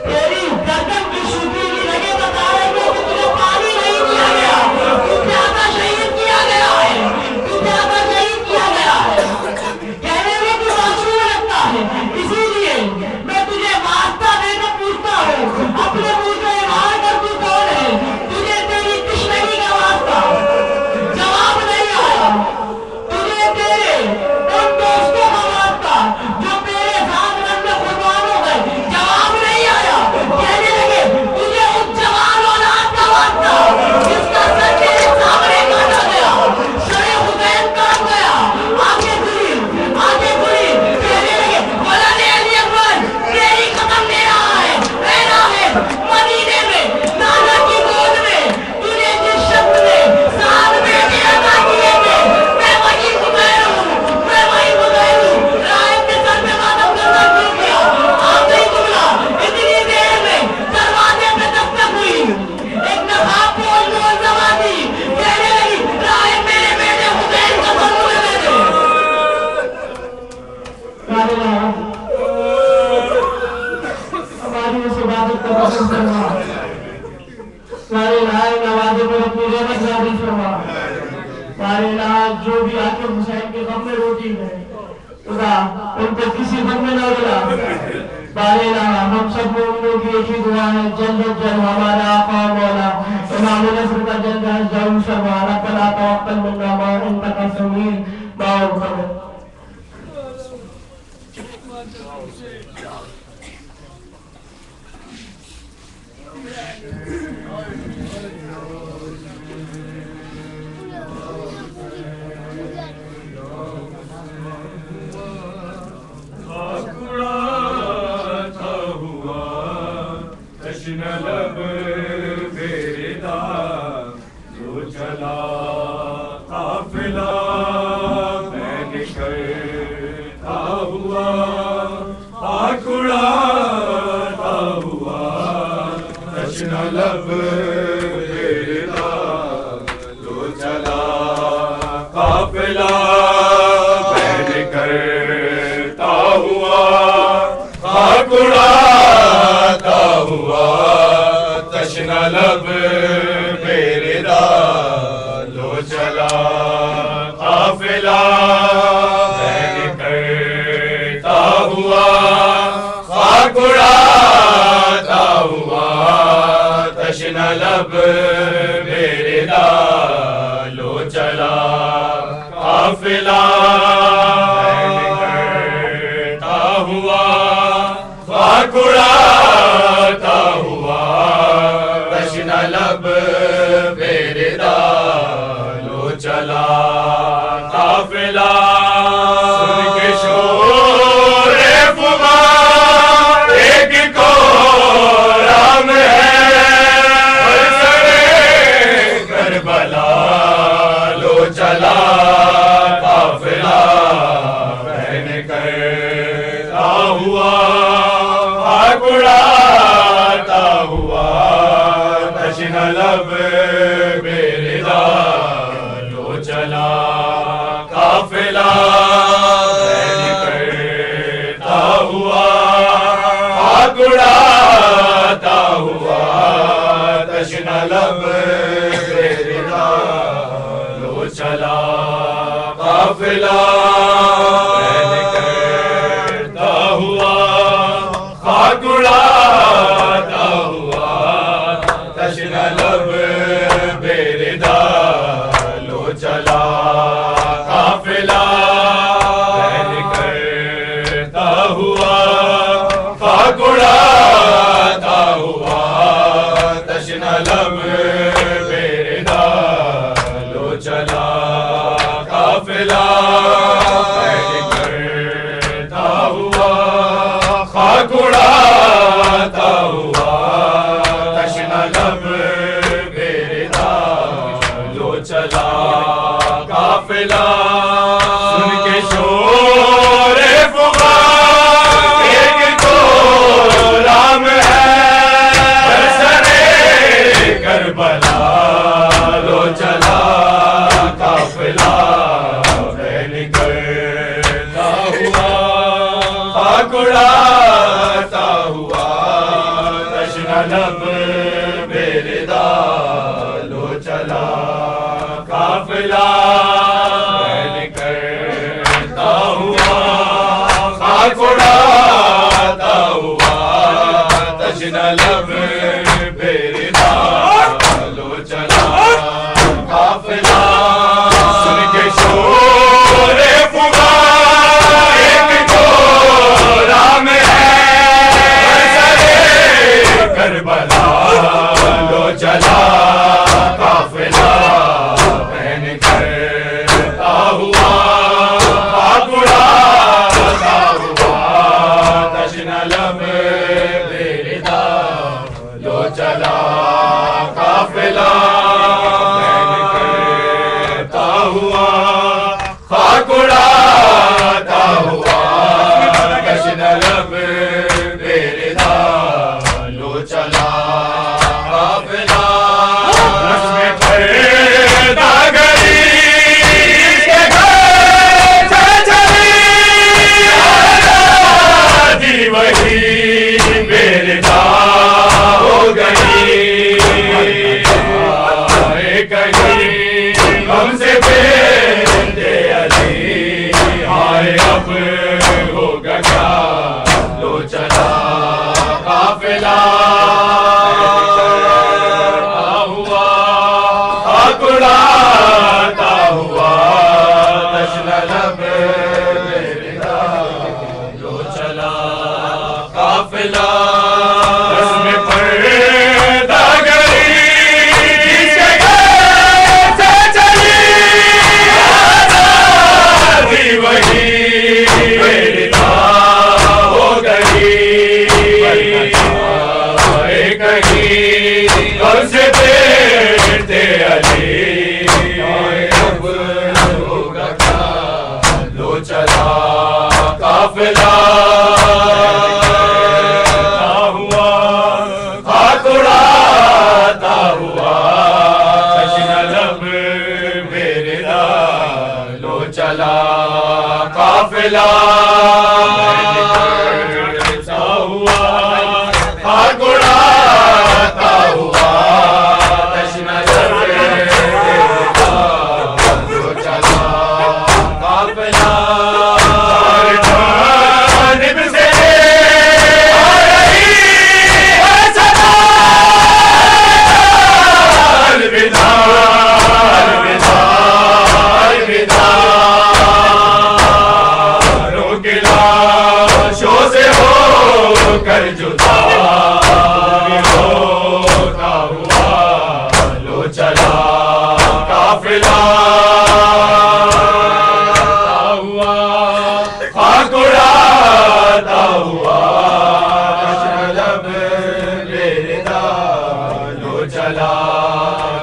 तेरी गर्दन की सूखी हुई रगें बता रहे हैं कि तुझे पानी नहीं दिया गया, तू प्यासा शहीद किया गया है, तू प्यासा शहीद किया गया है। कहने में तू मासूम लगता है, इसीलिए मैं तुझे वास्ता देकर पूछता हूँ, अपने मुंह से इबार कर तू कौन है। पसंद फरमा, सारे लाए नवाजे पर अपनी रहमत नाज़िल फरमा। सारे लाए जो भी आके हुसैन के गम में रोटी है खुदा उनको किसी गम में ना मिला। बारे ला हम सब मोमिनों की एक ही दुआ है, जल्द जल्द हमारा आका मौला इमाम नस्र का जल्द जरूर फरमा। रब्बना तवक्कल मिन्ना मा इन्नका समीउल दुआ। लब बेरिदा जो चला काफिला मैं निकलता हुआ आकुड़ाता हुआ तशना लब बेरिदा जो चला काफिला मैं निकलता हुआ आकुड़ाता हुआ तशना लब बेरिदा लो चला काफिला मैं निकलता हुआ आकुड़ाता हुआ तशना लब बेरिदा लो चला काफिला मैं निकलता हुआ आकुड़ाता हुआ तशना लब बेरिदा लो चला काफिला। सुन के शोर फुगा एक कोराम है बरसरे करबला लो चला काफिला बहन करता हुआ आकुड़ाता हुआ तशना लब बेरिदा लो चला काफिला बहन करता हुआ आकुड़ाता हुआ तशना लब बेरिदा लो चला काफिला बहन करता हुआ आकुड़ाता हुआ तशना लब बेरिदा लो चला काफिला बहन करता हुआ आकुड़ाता हुआ तशना लब बेरिदा लो चला काफिला बहन करता हुआ आकुड़ाता हुआ तशना लब बेरिदा लो चला काफिला। सुन के शोर फुगा एक कोराम है बरसरे करबला लो चला काफिला बहन करता हुआ आकुड़ाता हुआ तशना लब बेरिदा लो चला काफिला बहन करता हुआ आकुड़ाता हुआ तशना लब बेरिदा लो चला काफिला। सुन के शोर फुगा एक कोराम है बरसरे करबला लो चला काफिला बहन करता हुआ आकुड़ाता हुआ तशना लब बेरिदा लो चला काफिला बहन करता हुआ आकुड़ाता हुआ तशना लब बेरिदा लो चला काफिला। रस्में करता गई इसके घर चली आजादी वही बेरिदा काफिला हुआ आकुड़ाता हुआ तश्ना लब बेरिदा लो चला काफिला उसमें पर्दा गई जिसके घर से चली आज़ादी वही बेरिदा हो गई कहीं और से बेटे अली होगा क्या लो चला काफिला हुआ आकुड़ाता हुआ तश्ना लब बेरिदा लो चला काफिला हुआ आकुड़ाता हुआ तश्ना लब बेरिदा लो चला काफिला जानिब से आ रही है सदा अलविदा अलविदा अलविदा रोके लाशों से हो कर जुदा होता हुआ लो चला काफिला हुआ आकुड़ाता हुआ तश्ना लब बेरिदा लो चला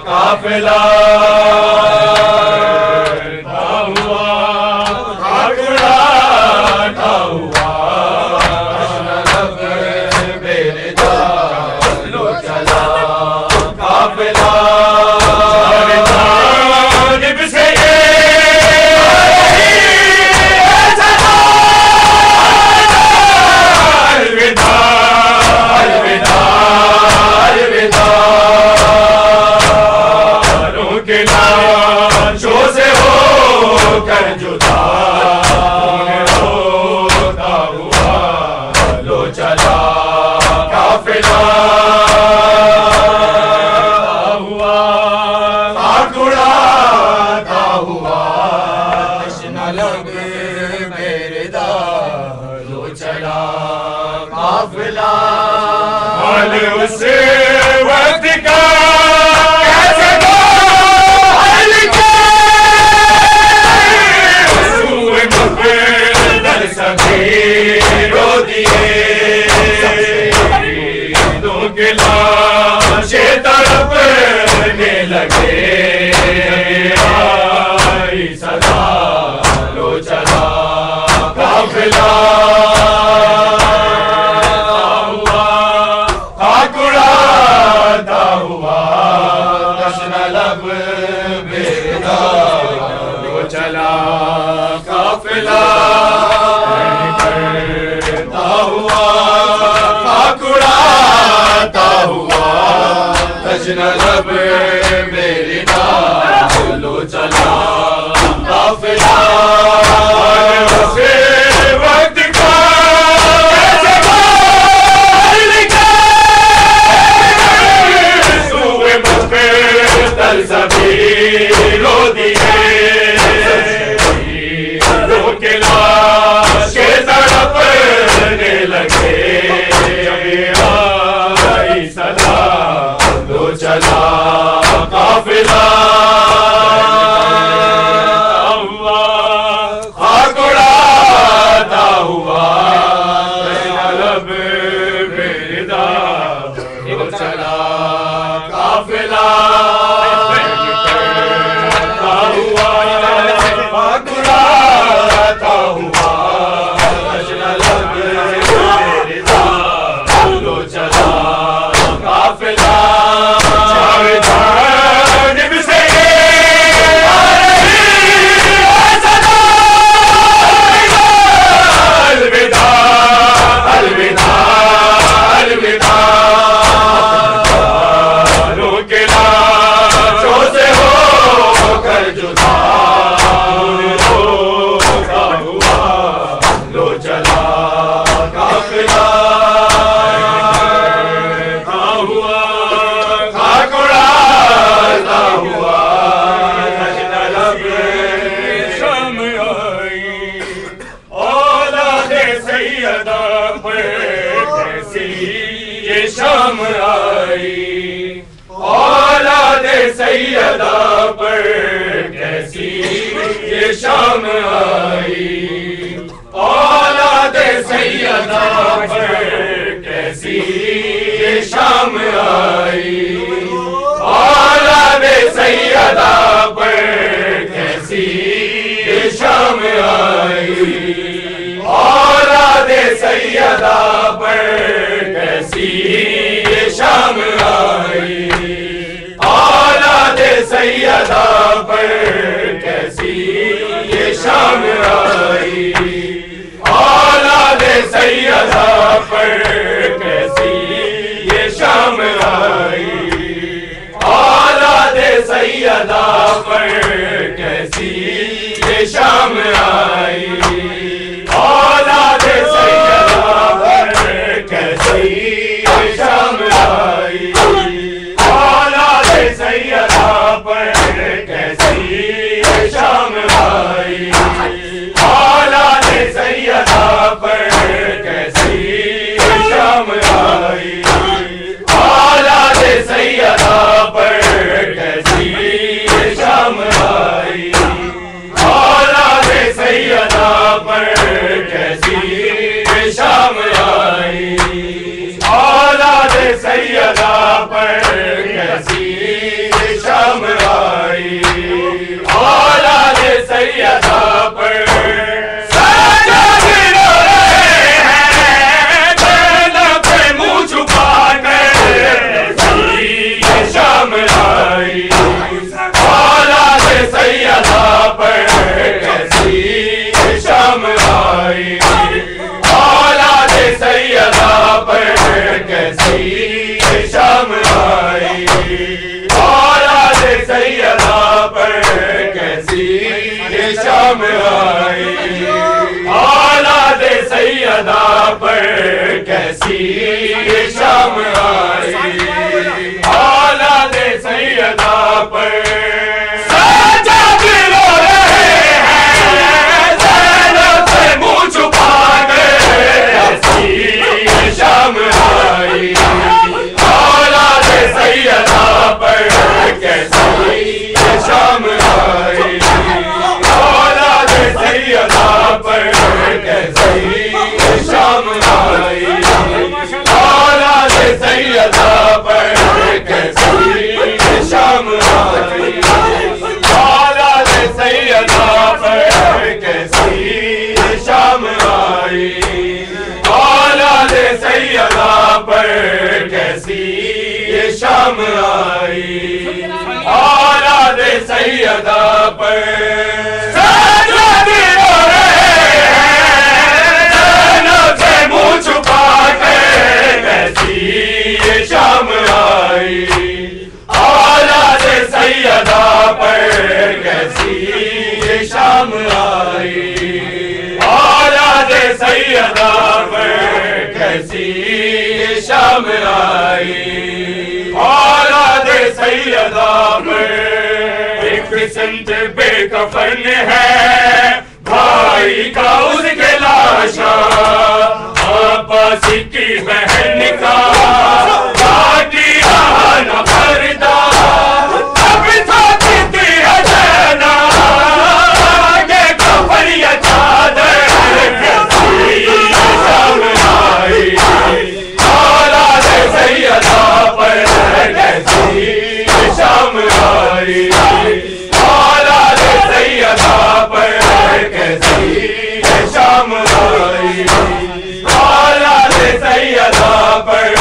काफिला हुआ आकुड़ाता हुआ तश्ना लब बेरिदा लो चला काफिला जानिब से ये अलविदा अलविदा अलविदा रोके लाशों से हो कर जुदा होता हुआ लो चला काफिला हुआ आकुड़ाता हुआ तश्ना लब बेरिदा लो चला काफिला हाल उस वक्त का कैसे दो हाल के हुए मुक़द्दर सभी रो दिए दो के लाशे तड़पने लगे आई सदा लो चला काफिला हुआ आकुड़ाता हुआ तश्ना लब बेरिदा लो चला काफिला करता हुआ आकुड़ाता हुआ तश्ना लब बेरिदा लो चला काफिला उसे वक्त का कैसे हाल का हुए मुक़द्दर सभी रो दिए रोके लाशे तड़पने लगे आई सदा लो चला काफिला हुआ आकुड़ाता हुआ तश्ना लब बेरिदा लो चला काफिला हुआ आकुड़ाता हुआ तश्ना लब बेरिदा लो चला काफिला जानिब से आ रही है सदा अलविदा अलविदा अलविदा रोके ला ये शाम आई। औलाद सैयदा पर कैसी ये शाम आई। औलाद सैयदा पर कैसी ये शाम आई। औलाद सैयदा पर कैसी ये शाम आई। औलाद सैयदा पर कैसी ये शाम आई। औलाद सैयदा पर कैसी ये शाम आई। औलाद सैयदा पर कैसी ये शाम आई। औलाद सैयदा पर कैसी ये शाम आई। औलाद सैयदा पर कैसी ये शाम आई। औलाद सैयदा पर कैसी ये शाम आई। औलाद सैयदा पर कैसी ये शाम आई। औलाद सैयदा पर कैसी ये शाम आई। औलाद सैयदा पर कैसी ये शाम आई। औलाद सैयदा पर कैसी ये शाम आई। औलाद सैयदा पर सजद रो रहे हैं जन्नत पे मुंह छुपा कर ये शाम आई। औलाद सैयदा पर कैसी ये शाम आई। औलाद सैयदा पर कैसी ये शाम आई। औलाद सैयदा पर कैसी ये शाम आई। औलाद सैयदा पर कैसी ये शाम आई। औलाद सैयदा पर सजद रो रहे हैं ज़ैनब से मुंह छुपा कर कैसी ये शाम आई। औलाद सैयदा पर कैसी ये शाम आई। औलाद सैयदा पर कैसी ये शाम आई। औलाद सैयदा पर कैसी ये शाम आई। औलाद सैयदा पर कैसी ये शाम आई। औलाद सैयदा पर कैसी ये शाम आई। औलाद सैयदा पर सजद रो रहे हैं जन्नत से मुंह छुपा कर कैसी ये शाम आई। औलाद सैयदा पर कैसी ये शाम आई। औलाद सैयदा पर कैसी ये शाम आई। औलाद सैयदा पर एक संत बेकफन है भाई का उसके लाशा। आपस की बहन का न पर्दा अब थकती है जना ये कफन या चादर कैसी ये शाम आई। औलाद सैयदा पर कैसी ये शाम आई। औलाद सैयदा पर कैसी ये शाम आई। औलाद सैयदा पर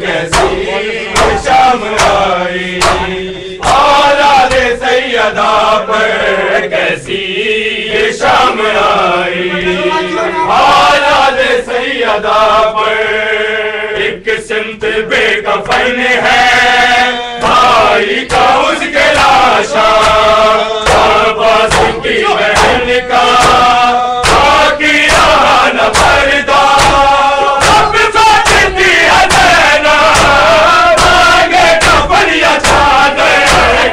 कैसी ये शाम आई। औलाद सैयदा पर कैसी ये शाम आई। औलाद सैयदा पर एक सिमत बेकफन है भाई का उसके लाशा। आपस की बहन का न पर्दा अब थकती है जना मांगे कफन या चादर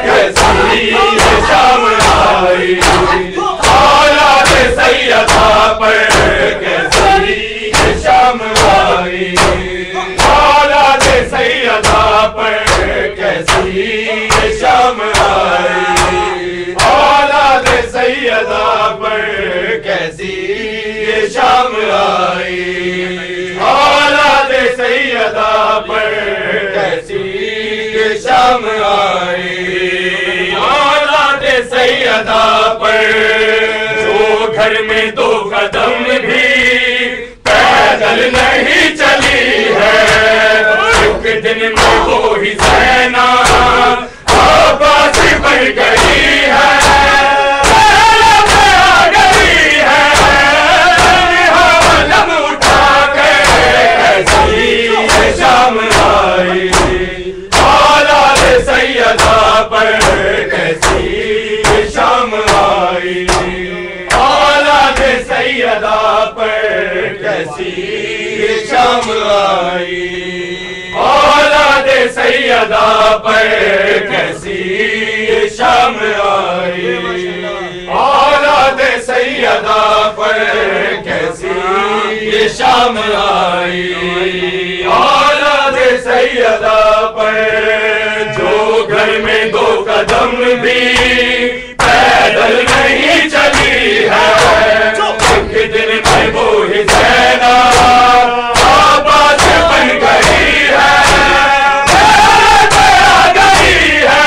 कैसी ये शाम आई। औलाद सैयदा पर कैसी ये शाम आई। औलाद सैयदा पर कैसी ये शाम आई, औलाद सैयदा पर कैसी ये शाम आई, औलाद सैयदा पर कैसी ये शाम आई, औलाद सैयदा पर जो घर में दो कदम भी पैदल नहीं चली है, एक दिन में वो ही ज़ैना आबाद बन गई है, आ गई है आलम उठा के कैसी ये शाम आई, औलाद सैयदा पर कैसी ये शाम आई, औलाद सैयदा पर कैसी ये शाम आई, औलाद सैयदा पर कैसी ये शाम आई, औलाद सैयदा पर कैसी ये शाम आई, औलाद सैयदा पर जो घर में दो कदम भी पैदल नहीं चली है, एक दिन में वो ही ज़ैना आबाद बन गई है, आ गई है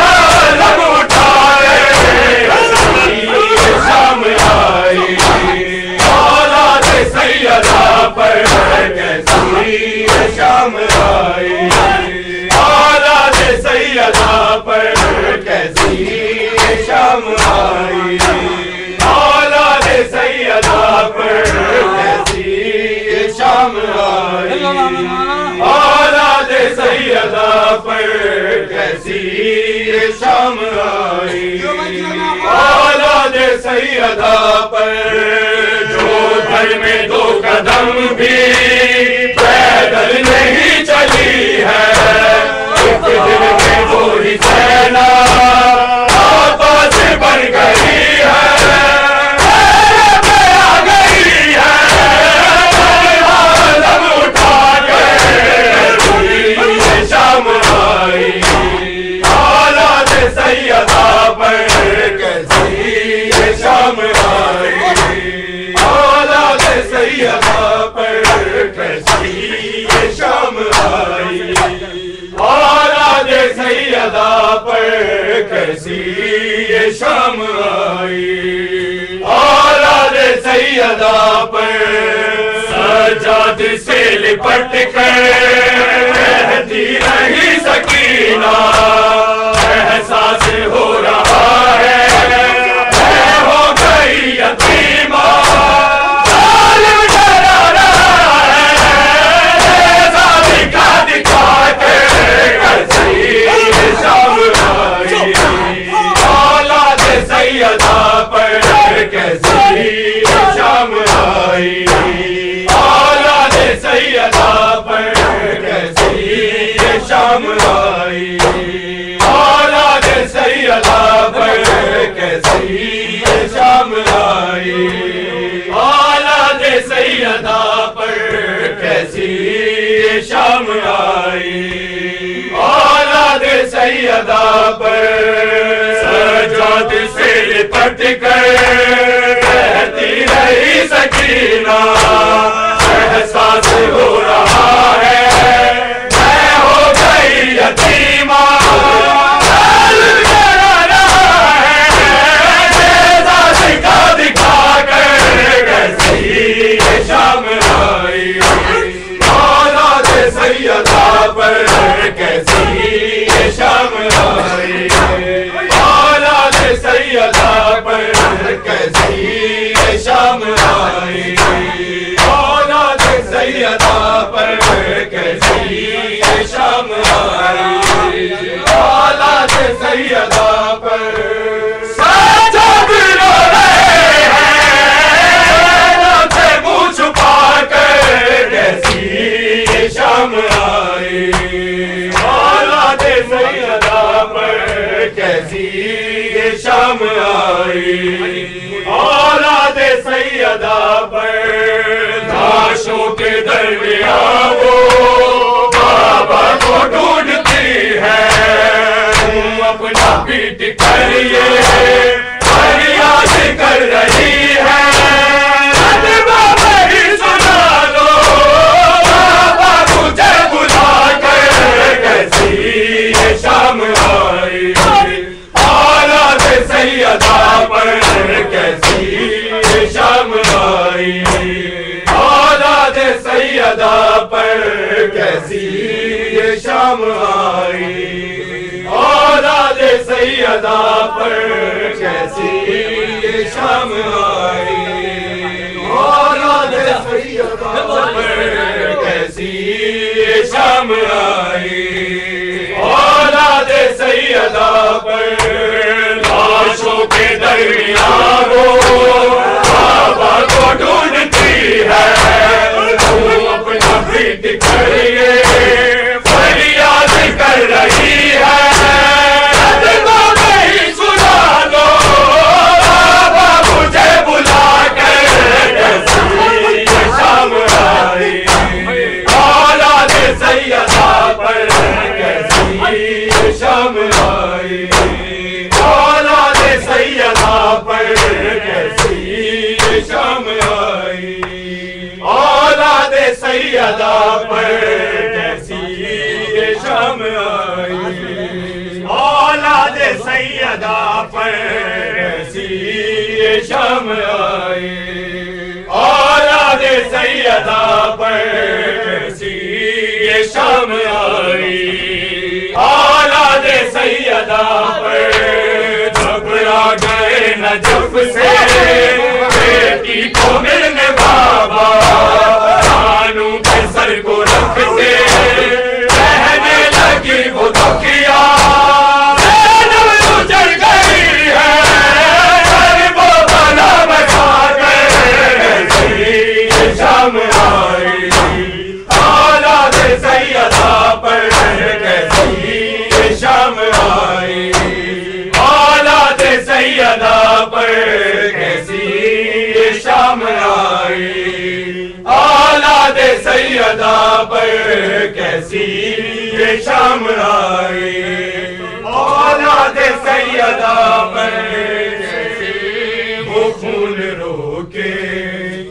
आलम उठाए ये शाम आई, औलाद सैयदा पर कैसी ये शाम आई, औलाद सैयदा पर कैसी ये शाम आई, औलाद सैयदा पर कैसी ये शाम आई, औलाद सैयदा पर कैसी ये शाम आई, औलाद सैयदा पर जो घर में दो कदम भी पैदल नहीं चली है, एक दिन में वो ही ज़ैना आबाद बन गई है, आ गई है आलम उठा के ये शाम आई, औलाद सैयदा पर कैसी ये शाम आई, औलाद सैयदा पर कैसी ये शाम आई, औलाद सैयदा पर कैसी ये शाम आई, औलाद सैयदा पर सजाद से लिपट कर कहती रही सकीना, एहसास हो रहा है मैं हो गई यतीमा, जालिम डरा रहा है दिखा दिखा के कैसी ये शाम आई, औलाद सैयदा पर कैसी ये शाम आई, औलाद सैयदा पर कैसी ये शाम आई, औलाद सैयदा पर कैसी ये शाम आई, औलाद सैयदा पर कैसी ये शाम आई, औलाद सैयदा पर सजाद से लिपट कर कहती रही सकीना, एहसास हो रहा है मैं हो गई यतीमा, दिखा दिखा कर कैसी ये शाम आई, औलाद सैयदा पर कैसी ये शाम आई, औलाद सैयदा पर कैसी ये शाम आई, औलाद सैयदा पर कैसी ये शाम आई, औलाद सैयदा पर सजाद रो रहे हैं से मुँह छुपा कर कैसी ये शाम आई, औलाद सैयदा पर कैसी ये शाम आई, औलाद सैयदा पर लाशों के दरमियां वो लिए फरियाद कर रही है। नजमा मेरी सुना लो बाबा मुझे बुला कर, कैसी ये शाम आई औलाद सैयदा पर, कैसी ये शाम आई औलाद सैयदा पर, कैसी ये शाम आई औलाद सैयदा पर, कैसी ये शाम आई औलाद सैयदा पर, कैसी ये शाम आई औलाद सैयदा पर। लाशों के दरमियान वो बाबा को ढूंढती है, तू अपना प्रीत करिए फरियाद कर रही है। नजमा मेरी सुना लो बाबा मुझे बुला कर, कैसी ये शाम आई औलाद सैयदा पर, कैसी ये शाम आई औलाद सैयदा पर, कैसी ये शाम आई औलाद सैयदा पर, कैसी ये शाम आई औलाद सैयदा पर, कैसी ये शाम आई औलाद सैयदा पर, कैसी ये शाम आई औलाद सैयदा पर। घबरा गए नजफ से बेटी को मिलने बाबा, कानों के सर को रखते कहने लगी वो दुखिया, उजड़ गई है वो बना बचा कर, ये शाम आई औलाद सैयदा पर, कैसी ये शाम आई औलाद सैयदा पर, कैसी ये शाम आई औलाद सैयदा पर, कैसी ये शाम आई औलाद सैयदा पर। वो खून रोके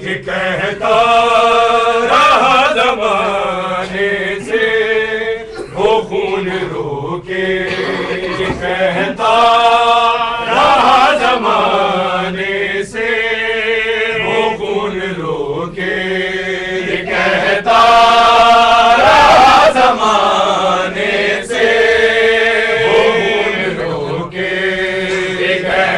कि कहता रहा ज़माने से, वो खून रोके कि कहता रहा ज़माने से, वो खून रोके कि कहता रहा ज़माने से, वो खून रोके कि कहता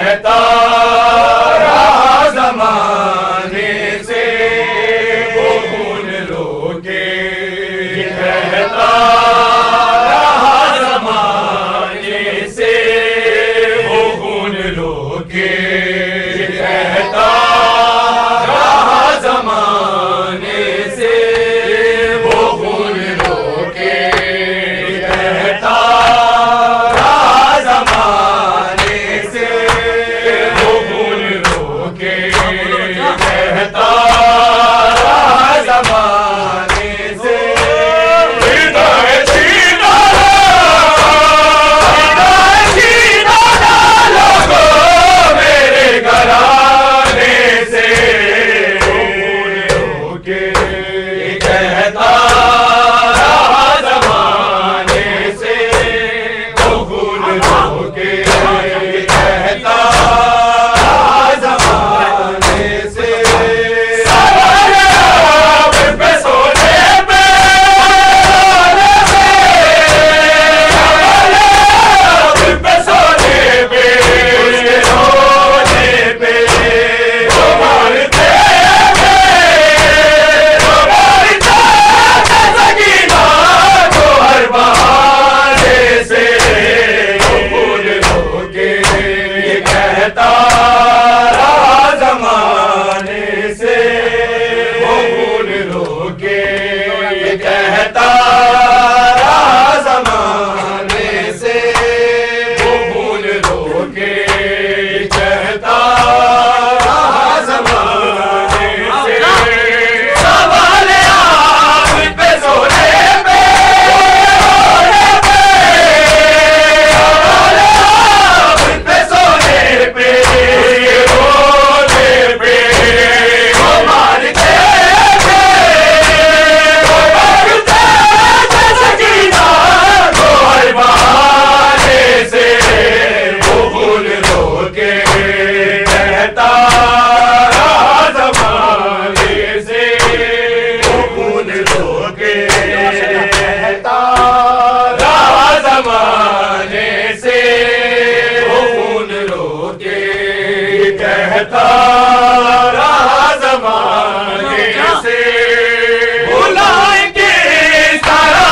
कहता रहा ज़माने से, वो खून रोके कहता रहा ज़माने से, बुलाएंगे सारा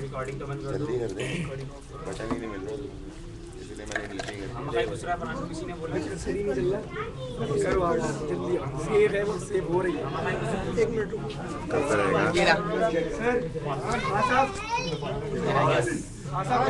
रिकॉर्डिंग तो बंद कर दो, जल्दी कर दे, बटन ही नहीं मिल रहा इसलिए मैंने नीचे कर दिया। दूसरा फरान किसी ने बोला सही नहीं चल रहा, करो आप जल्दी, सेव है वो सेव हो रही है, 1 मिनट कब करेगा ये रहा सर। हाँ साहब